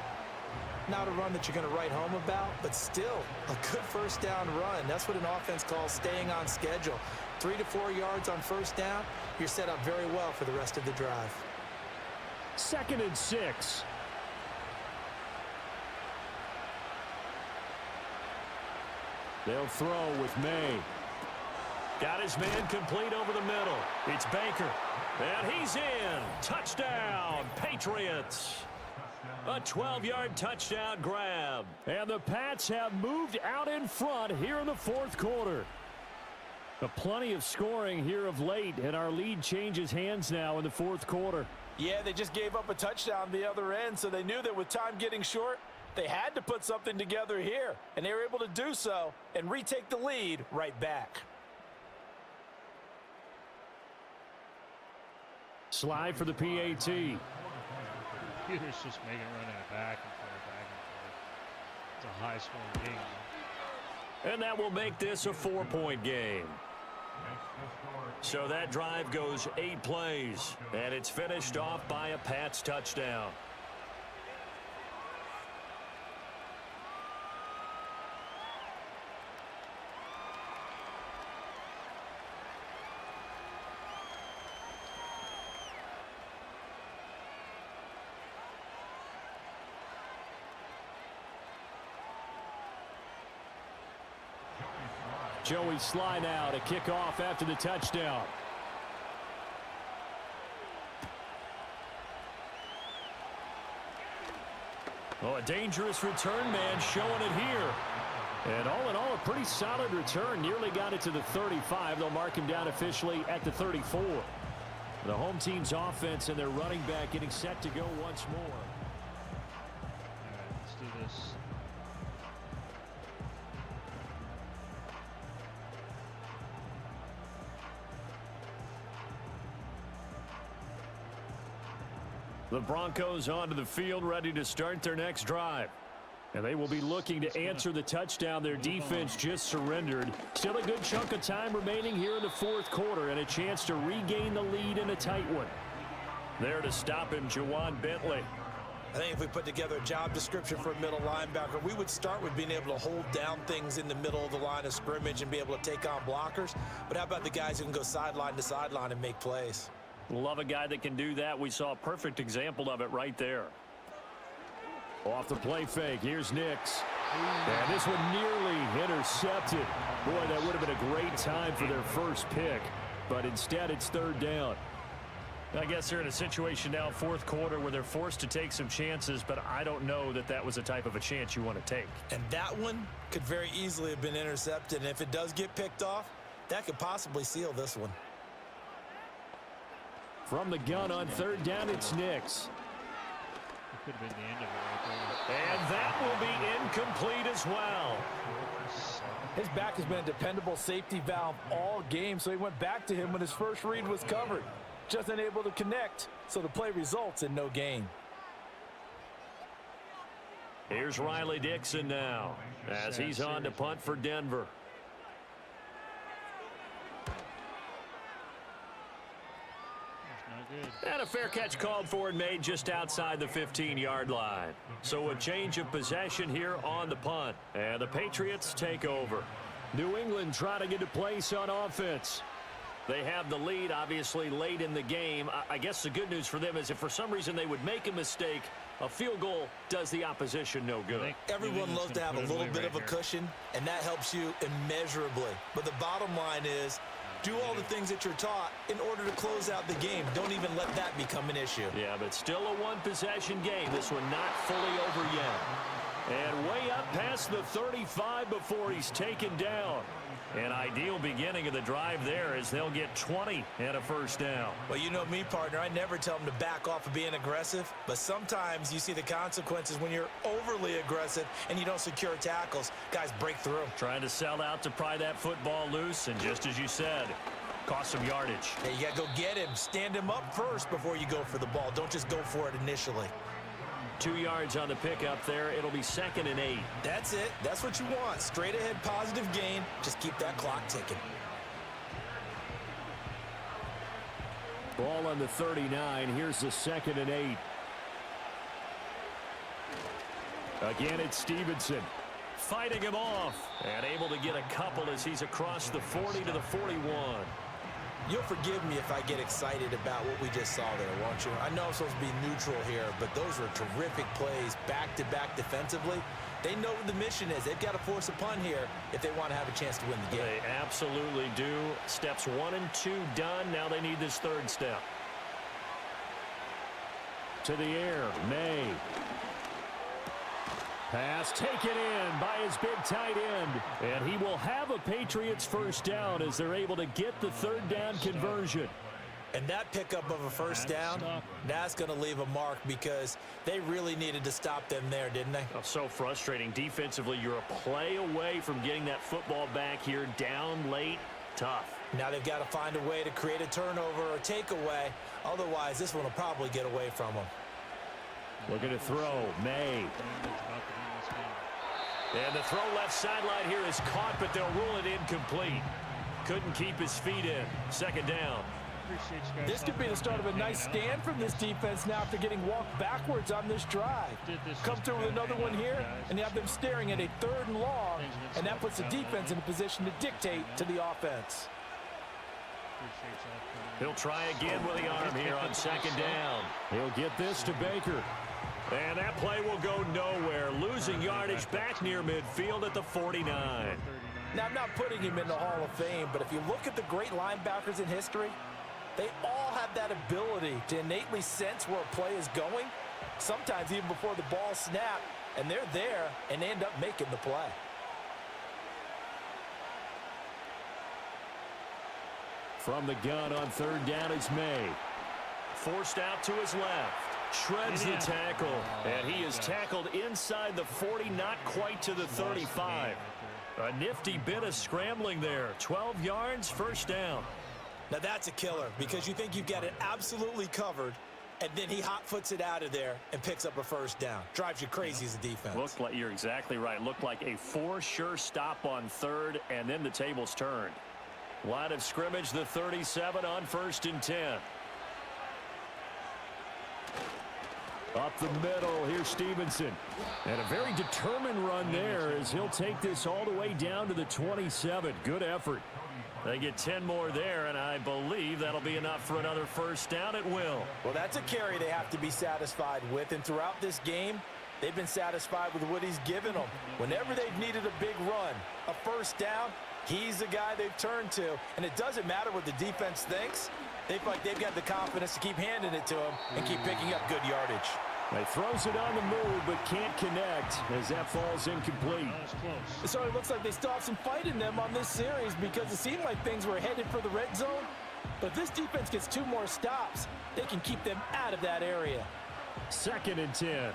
Not a run that you're going to write home about, but still a good first down run. That's what an offense calls staying on schedule. 3 to 4 yards on first down, you're set up very well for the rest of the drive. 2nd and 6. They'll throw with May. Got his man complete over the middle. It's Baker. And he's in. Touchdown, Patriots. A 12-yard touchdown grab. And the Pats have moved out in front here in the fourth quarter. Plenty of scoring here of late, and our lead changes hands now in the fourth quarter. Yeah, they just gave up a touchdown the other end, so they knew that with time getting short, they had to put something together here. And they were able to do so and retake the lead right back. Slide for the PAT. Computer's just making running it back and forth, back and forth. It's a high-scoring game. And that will make this a 4-point game. So that drive goes 8 plays, and it's finished off by a Pats touchdown. Joey Sly now to kick off after the touchdown. Oh, a dangerous return man showing it here. And all in all, a pretty solid return. Nearly got it to the 35. They'll mark him down officially at the 34. The home team's offense and their running back getting set to go once more. All right, let's do this. The Broncos onto the field, ready to start their next drive. And they will be looking to answer the touchdown their defense just surrendered. Still a good chunk of time remaining here in the fourth quarter and a chance to regain the lead in a tight one. There to stop him, Juwan Bentley. I think if we put together a job description for a middle linebacker, we would start with being able to hold down things in the middle of the line of scrimmage and be able to take on blockers. But how about the guys who can go sideline to sideline and make plays? Love a guy that can do that. We saw a perfect example of it right there. Off the play fake, here's Nix. And this one nearly intercepted. Boy, that would have been a great time for their first pick. But instead, it's third down. I guess they're in a situation now, fourth quarter, where they're forced to take some chances, but I don't know that that was the type of a chance you want to take. And that one could very easily have been intercepted. And if it does get picked off, that could possibly seal this one. From the gun on third down, it's Nix. It could have been the end of it right there. And that will be incomplete as well. His back has been a dependable safety valve all game, so he went back to him when his first read was covered. Just unable to connect, so the play results in no gain. Here's Riley Dixon now as he's on to punt for Denver. And a fair catch called for and made just outside the 15-yard line. So a change of possession here on the punt. And the Patriots take over. New England trying to get a place on offense. They have the lead, obviously, late in the game. I guess the good news for them is if for some reason they would make a mistake, a field goal does the opposition no good. Everyone loves to have a little bit of a cushion, and that helps you immeasurably. But the bottom line is, do all the things that you're taught in order to close out the game. Don't even let that become an issue. Yeah, but still a one-possession game. This one not fully over yet. And way up past the 35 before he's taken down. An ideal beginning of the drive there as they'll get 20 and a first down. Well, you know me, partner. I never tell them to back off of being aggressive. But sometimes you see the consequences when you're overly aggressive and you don't secure tackles. Guys break through. Trying to sell out to pry that football loose. And just as you said, cost some yardage. Hey, you got to go get him. Stand him up first before you go for the ball. Don't just go for it initially. 2 yards on the pickup there. It'll be 2nd and 8. That's it. That's what you want. Straight ahead positive gain. Just keep that clock ticking. Ball on the 39. Here's the 2nd and 8. Again, it's Stevenson. Fighting him off. And able to get a couple as he's across the 40 to the 41. You'll forgive me if I get excited about what we just saw there, won't you? I know I'm supposed to be neutral here, but those were terrific plays back-to-back defensively. They know what the mission is. They've got to force a punt here if they want to have a chance to win the game. They absolutely do. Steps 1 and 2 done. Now they need this third step. To the air, May. Pass taken in by his big tight end. And he will have a Patriots first down as they're able to get the third down conversion. And that pickup of a first down, that's going to leave a mark because they really needed to stop them there, didn't they? Oh, so frustrating. Defensively, you're a play away from getting that football back here down late. Tough. Now they've got to find a way to create a turnover or takeaway. Otherwise, this one will probably get away from them. Looking to throw, May. And the throw left sideline here is caught, but they'll rule it incomplete. Couldn't keep his feet in. 2nd down. This could be the start of a nice stand from this defense now after getting walked backwards on this drive. Come through with another one here, and you have them staring at a 3rd and long, and that puts the defense in a position to dictate to the offense. He'll try again with the arm here on 2nd down. He'll get this to Baker. And that play will go nowhere. Losing yardage back near midfield at the 49. Now, I'm not putting him in the Hall of Fame, but if you look at the great linebackers in history, they all have that ability to innately sense where a play is going, sometimes even before the ball snapped, and they're there and they end up making the play. From the gun on 3rd down is May. Forced out to his left. Shreds the tackle. And he is tackled inside the 40, not quite to the 35. A nifty bit of scrambling there. 12 yards, first down. Now that's a killer because you think you've got it absolutely covered, and then he hot-foots it out of there and picks up a first down. Drives you crazy as a defense. Looked like, you're exactly right. Looked like a for-sure stop on 3rd, and then the tables turned. Line of scrimmage, the 37 on 1st and 10. Up the middle, here's Stevenson. And a very determined run there as he'll take this all the way down to the 27. Good effort. They get 10 more there, and I believe that'll be enough for another first down at will. Well, that's a carry they have to be satisfied with, and throughout this game, they've been satisfied with what he's given them. Whenever they've needed a big run, a first down, he's the guy they've turned to, and it doesn't matter what the defense thinks. They feel like they've got the confidence to keep handing it to him and keep picking up good yardage. He throws it on the move but can't connect as that falls incomplete. It certainly looks like they still have some fight in them on this series because it seemed like things were headed for the red zone, But if this defense gets 2 more stops, they can keep them out of that area. 2nd and 10.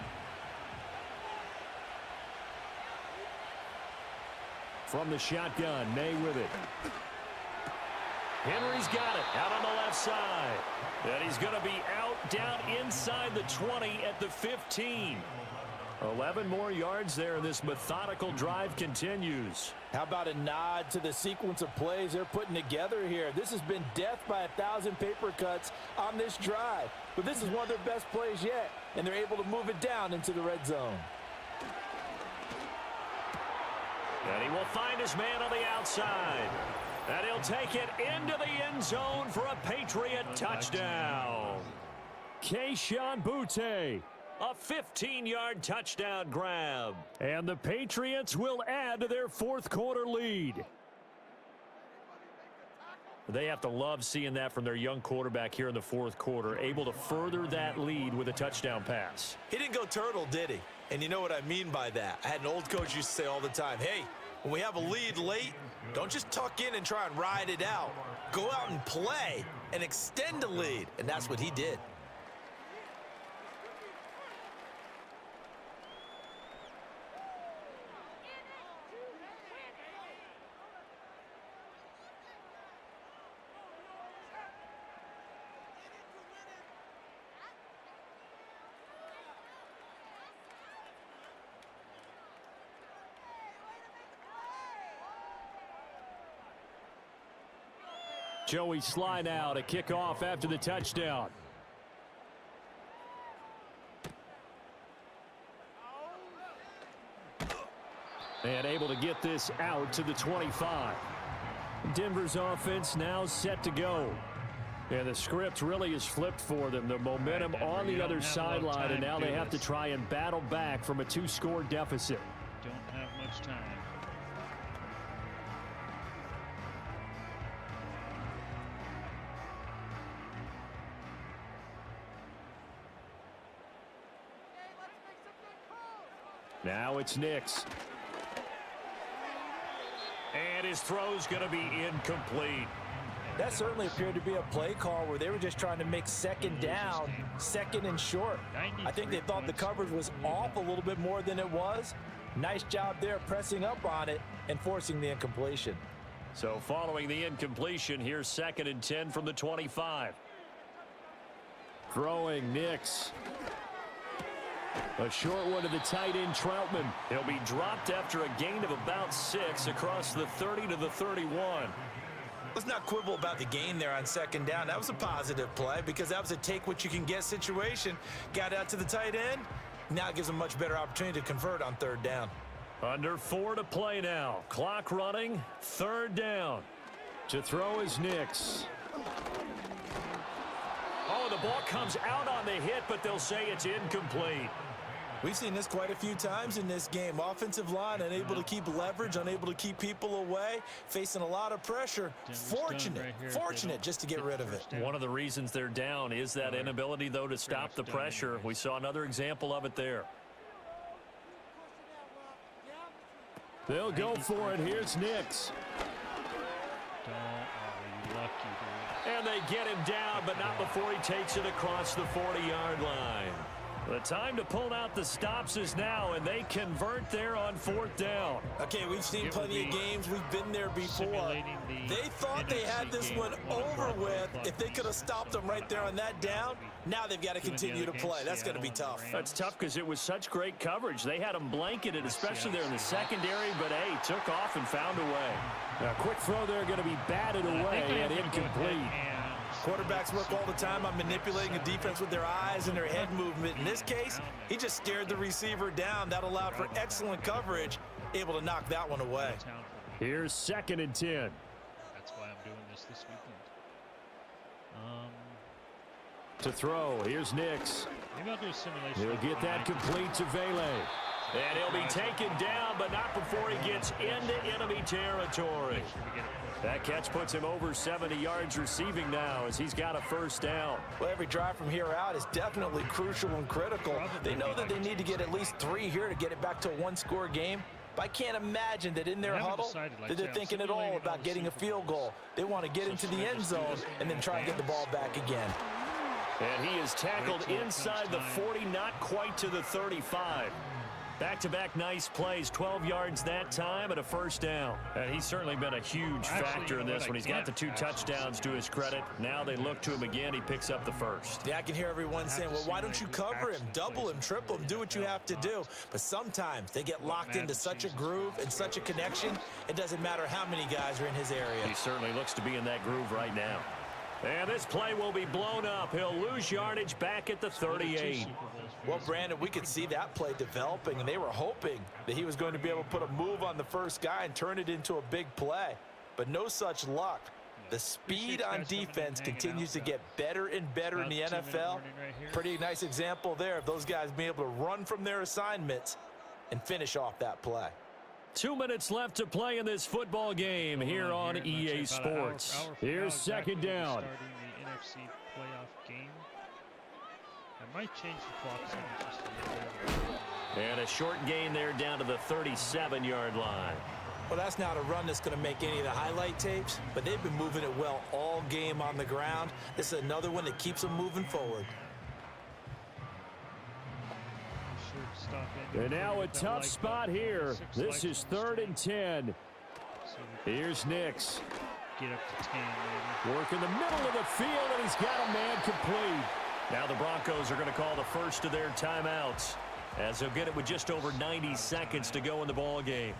From the shotgun, May with it. Henry's got it out on the left side. And he's going to be out down inside the 20 at the 15. 11 more yards there, and this methodical drive continues. How about a nod to the sequence of plays they're putting together here? This has been death by 1,000 paper cuts on this drive. But this is one of their best plays yet, and they're able to move it down into the red zone. And he will find his man on the outside. And he'll take it into the end zone for a Patriot touchdown. Kayshon Boutte, a 15-yard touchdown grab. And the Patriots will add to their 4th quarter lead. They have to love seeing that from their young quarterback here in the 4th quarter, able to further that lead with a touchdown pass. He didn't go turtle, did he? And you know what I mean by that. I had an old coach used to say all the time, hey, when we have a lead late, don't just tuck in and try and ride it out. Go out and play and extend the lead. And that's what he did. Joey Sly now to kick off after the touchdown. And able to get this out to the 25. Denver's offense now set to go. And the script really is flipped for them. The momentum on the other sideline, and now they have to try and battle back from a 2-score deficit. Don't have much time. Now it's Nix. And his throw's going to be incomplete. That certainly appeared to be a play call where they were just trying to make 2nd down, 2nd and short. I think they thought the coverage was off a little bit more than it was. Nice job there pressing up on it and forcing the incompletion. So following the incompletion, here's 2nd and 10 from the 25. Throwing Nix. A short one to the tight end, Troutman. He'll be dropped after a gain of about 6 across the 30 to the 31. Let's not quibble about the gain there on 2nd down. That was a positive play because that was a take-what-you-can-get situation. Got out to the tight end. Now it gives them a much better opportunity to convert on 3rd down. Under 4 to play now. Clock running. 3rd down. To throw is Nix. Oh, the ball comes out on the hit, but they'll say it's incomplete. We've seen this quite a few times in this game. Offensive line unable to keep leverage, unable to keep people away, facing a lot of pressure. Fortunate just to get rid of it. One of the reasons they're down is that inability, though, to stop the pressure. We saw another example of it there. They'll go for it. Here's Nix. You lucky, dude. And they get him down, but not before he takes it across the 40-yard line. The time to pull out the stops is now, and they convert there on 4th down. Okay, we've seen plenty of games. We've been there before. They thought they had this one over with. If they could have stopped them right there on that down, now they've got to continue to play. That's going to be tough. That's tough because it was such great coverage. They had them blanketed, especially there in the secondary, but, hey, took off and found a way. A quick throw there going to be batted away and incomplete. Quarterbacks work all the time on manipulating a defense with their eyes and their head movement. In this case, he just stared the receiver down. That allowed for excellent coverage, able to knock that one away. Here's 2nd and 10. That's why I'm doing this weekend. To throw, here's Nix. Maybe I'll do a simulation. He'll get that complete to Vele. And he'll be taken down, but not before he gets into enemy territory. That catch puts him over 70 yards receiving now as he's got a 1st down. Well, every drive from here out is definitely crucial and critical. They know that they need to get at least 3 here to get it back to a 1-score game. But I can't imagine that in their huddle that they're thinking at all about getting a field goal. They want to get into the end zone and then try and get the ball back again. And he is tackled inside the 40, not quite to the 35. Back-to-back nice plays, 12 yards that time and a first down. And he's certainly been a huge factor in this one. He's got the 2 touchdowns to his credit. Now they look to him again. He picks up the first. Yeah, I can hear everyone saying, well, why don't you cover him, double him, triple him, do what you have to do. But sometimes they get locked into such a groove and such a connection, it doesn't matter how many guys are in his area. He certainly looks to be in that groove right now. And this play will be blown up. He'll lose yardage back at the 38. Well, Brandon, we could see that play developing, and they were hoping that he was going to be able to put a move on the first guy and turn it into a big play. But no such luck. The speed on defense continues to get better and better in the NFL. Pretty nice example there of those guys being able to run from their assignments and finish off that play. 2 minutes left to play in this football game here on EA Sports. Here's second down. The NFC playoff game. I might change the clock just a little bit. And a short gain there down to the 37-yard line. Well, that's not a run that's going to make any of the highlight tapes, but they've been moving it well all game on the ground. This is another one that keeps them moving forward. And now a tough spot here. This is 3rd and 10. Here's Nix. Get up to 10, maybe. Work in the middle of the field, and he's got a man complete. Now the Broncos are going to call the first of their timeouts, as they'll get it with just over 90 seconds to go in the ball game.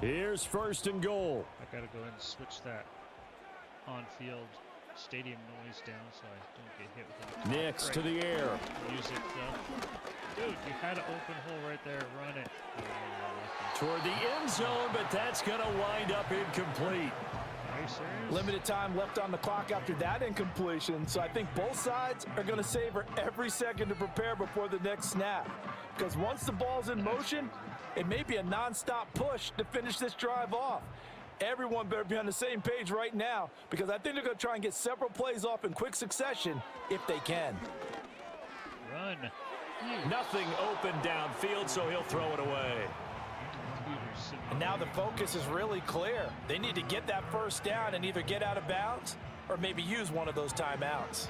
Here's 1st and goal. I got to go ahead and switch that on-field stadium noise down so I don't get hit with it. Nix to the air. Music, dude, you had an open hole right there. Run it. Toward the end zone, but that's going to wind up incomplete. Are you serious? Limited time left on the clock after that incompletion, so I think both sides are going to savor every second to prepare before the next snap. Because once the ball's in motion, it may be a non-stop push to finish this drive off. Everyone better be on the same page right now, because I think they're going to try and get several plays off in quick succession if they can. Run. Nothing open downfield, so he'll throw it away. And now the focus is really clear. They need to get that first down and either get out of bounds or maybe use one of those timeouts.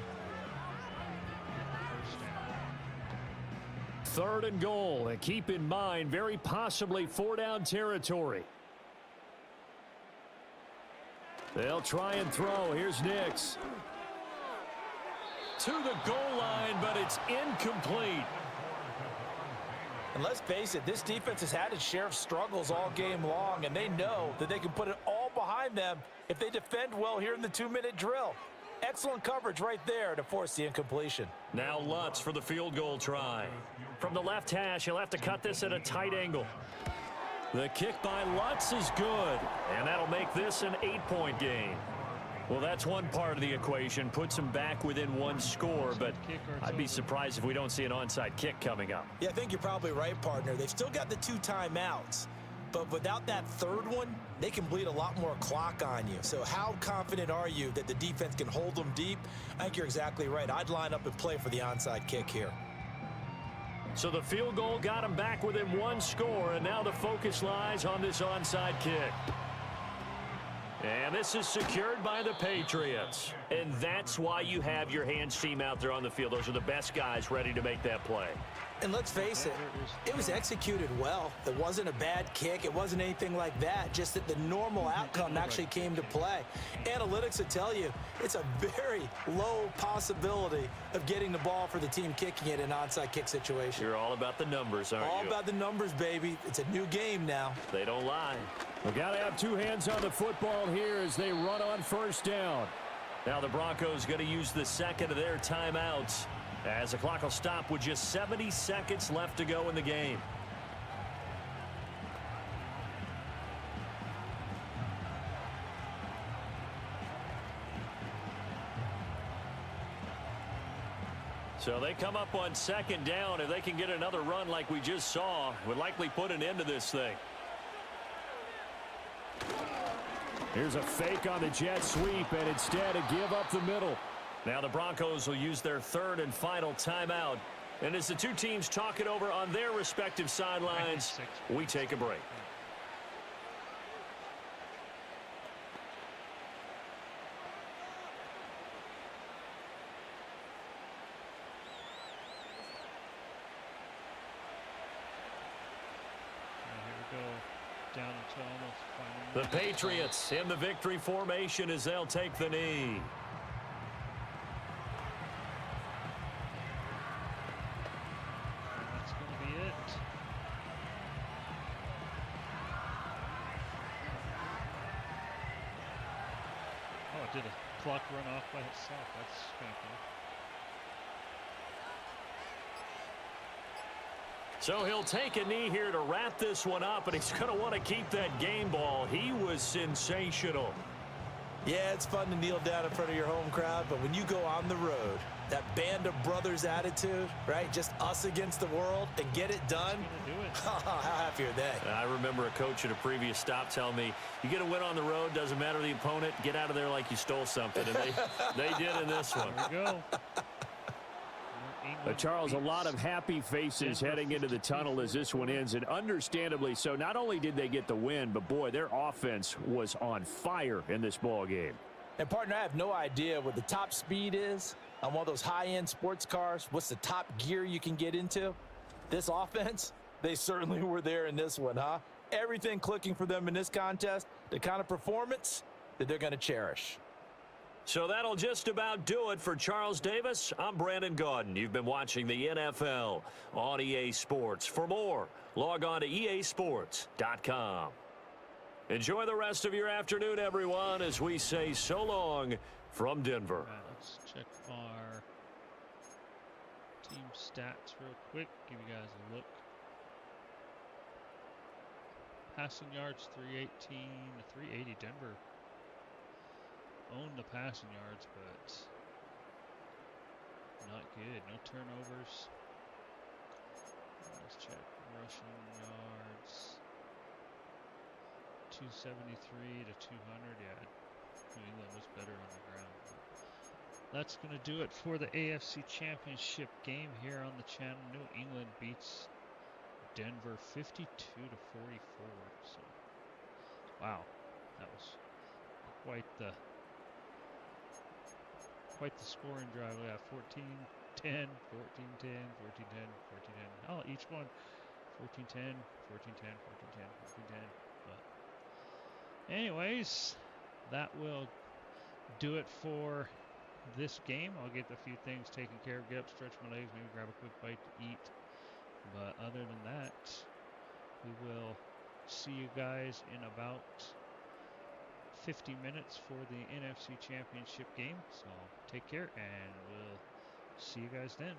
3rd and goal, and keep in mind, very possibly 4-down territory. They'll try and throw. Here's Nix. To the goal line, but it's incomplete. And let's face it, this defense has had its share of struggles all game long, and they know that they can put it all behind them if they defend well here in the 2-minute drill. Excellent coverage right there to force the incompletion. Now Lutz for the field goal try. From the left hash, he'll have to cut this at a tight angle. The kick by Lutz is good, and that'll make this an 8-point game. Well, that's one part of the equation, puts them back within 1 score, but I'd be surprised if we don't see an onside kick coming up. Yeah, I think you're probably right, partner. They've still got the 2 timeouts, but without that 3rd one, they can bleed a lot more clock on you. So how confident are you that the defense can hold them deep? I think you're exactly right. I'd line up and play for the onside kick here. So the field goal got them back within 1 score, and now the focus lies on this onside kick. And this is secured by the Patriots. And that's why you have your hands team out there on the field. Those are the best guys ready to make that play. And let's face it was executed well. It wasn't a bad kick. It wasn't anything like that. Just that the normal outcome actually came to play. Analytics will tell you it's a very low possibility of getting the ball for the team kicking it in an onside kick situation. You're all about the numbers, aren't you? All about the numbers, baby. It's a new game now. They don't lie. We got to have 2 hands on the football here as they run on 1st down. Now the Broncos going to use the 2nd of their timeouts, as the clock will stop with just 70 seconds left to go in the game. So they come up on 2nd down. If they can get another run like we just saw, would likely put an end to this thing. Here's a fake on the jet sweep, and instead a give up the middle. Now the Broncos will use their third and final timeout. And as the two teams talk it over on their respective sidelines, we take a break. Down until almost the Patriots in the victory formation as they'll take the knee. That's going to be it. Oh, it did a clock run off by itself. That's kind of cool. So he'll take a knee here to wrap this one up, and he's going to want to keep that game ball. He was sensational. Yeah, it's fun to kneel down in front of your home crowd, but when you go on the road, that band of brothers attitude, right? Just us against the world and get it done. How happy are they? I remember a coach at a previous stop telling me, you get a win on the road, doesn't matter the opponent, get out of there like you stole something. And they did in this one. There we go. Charles, a lot of happy faces heading into the tunnel as this one ends, and understandably so. Not only did they get the win, but boy, their offense was on fire in this ball game. And partner, I have no idea what the top speed is on one of those high-end sports cars. What's the top gear you can get into? This offense, they certainly were there in this one, huh? Everything clicking for them in this contest, the kind of performance that they're going to cherish. So that'll just about do it for Charles Davis. I'm Brandon Gaudin. You've been watching the NFL on EA Sports. For more, log on to easports.com. Enjoy the rest of your afternoon, everyone, as we say so long from Denver. All right, let's check our team stats real quick. Give you guys a look. Passing yards, 318 to 380. Denver owned the passing yards, but not good. No turnovers. Let's check rushing yards. 273 to 200. Yeah, New England was better on the ground. That's going to do it for the AFC Championship game here on the channel. New England beats Denver 52 to 44. So, wow, that was quite the scoring drive. We got 14-10, 14-10, 14-10, 14-10. Oh, each one 14-10, 14-10, 14-10, 14-10. But anyways, that will do it for this game. I'll get a few things taken care of, get up, stretch my legs, maybe grab a quick bite to eat. But other than that, we will see you guys in about 50 minutes for the NFC Championship game. So take care, and we'll see you guys then.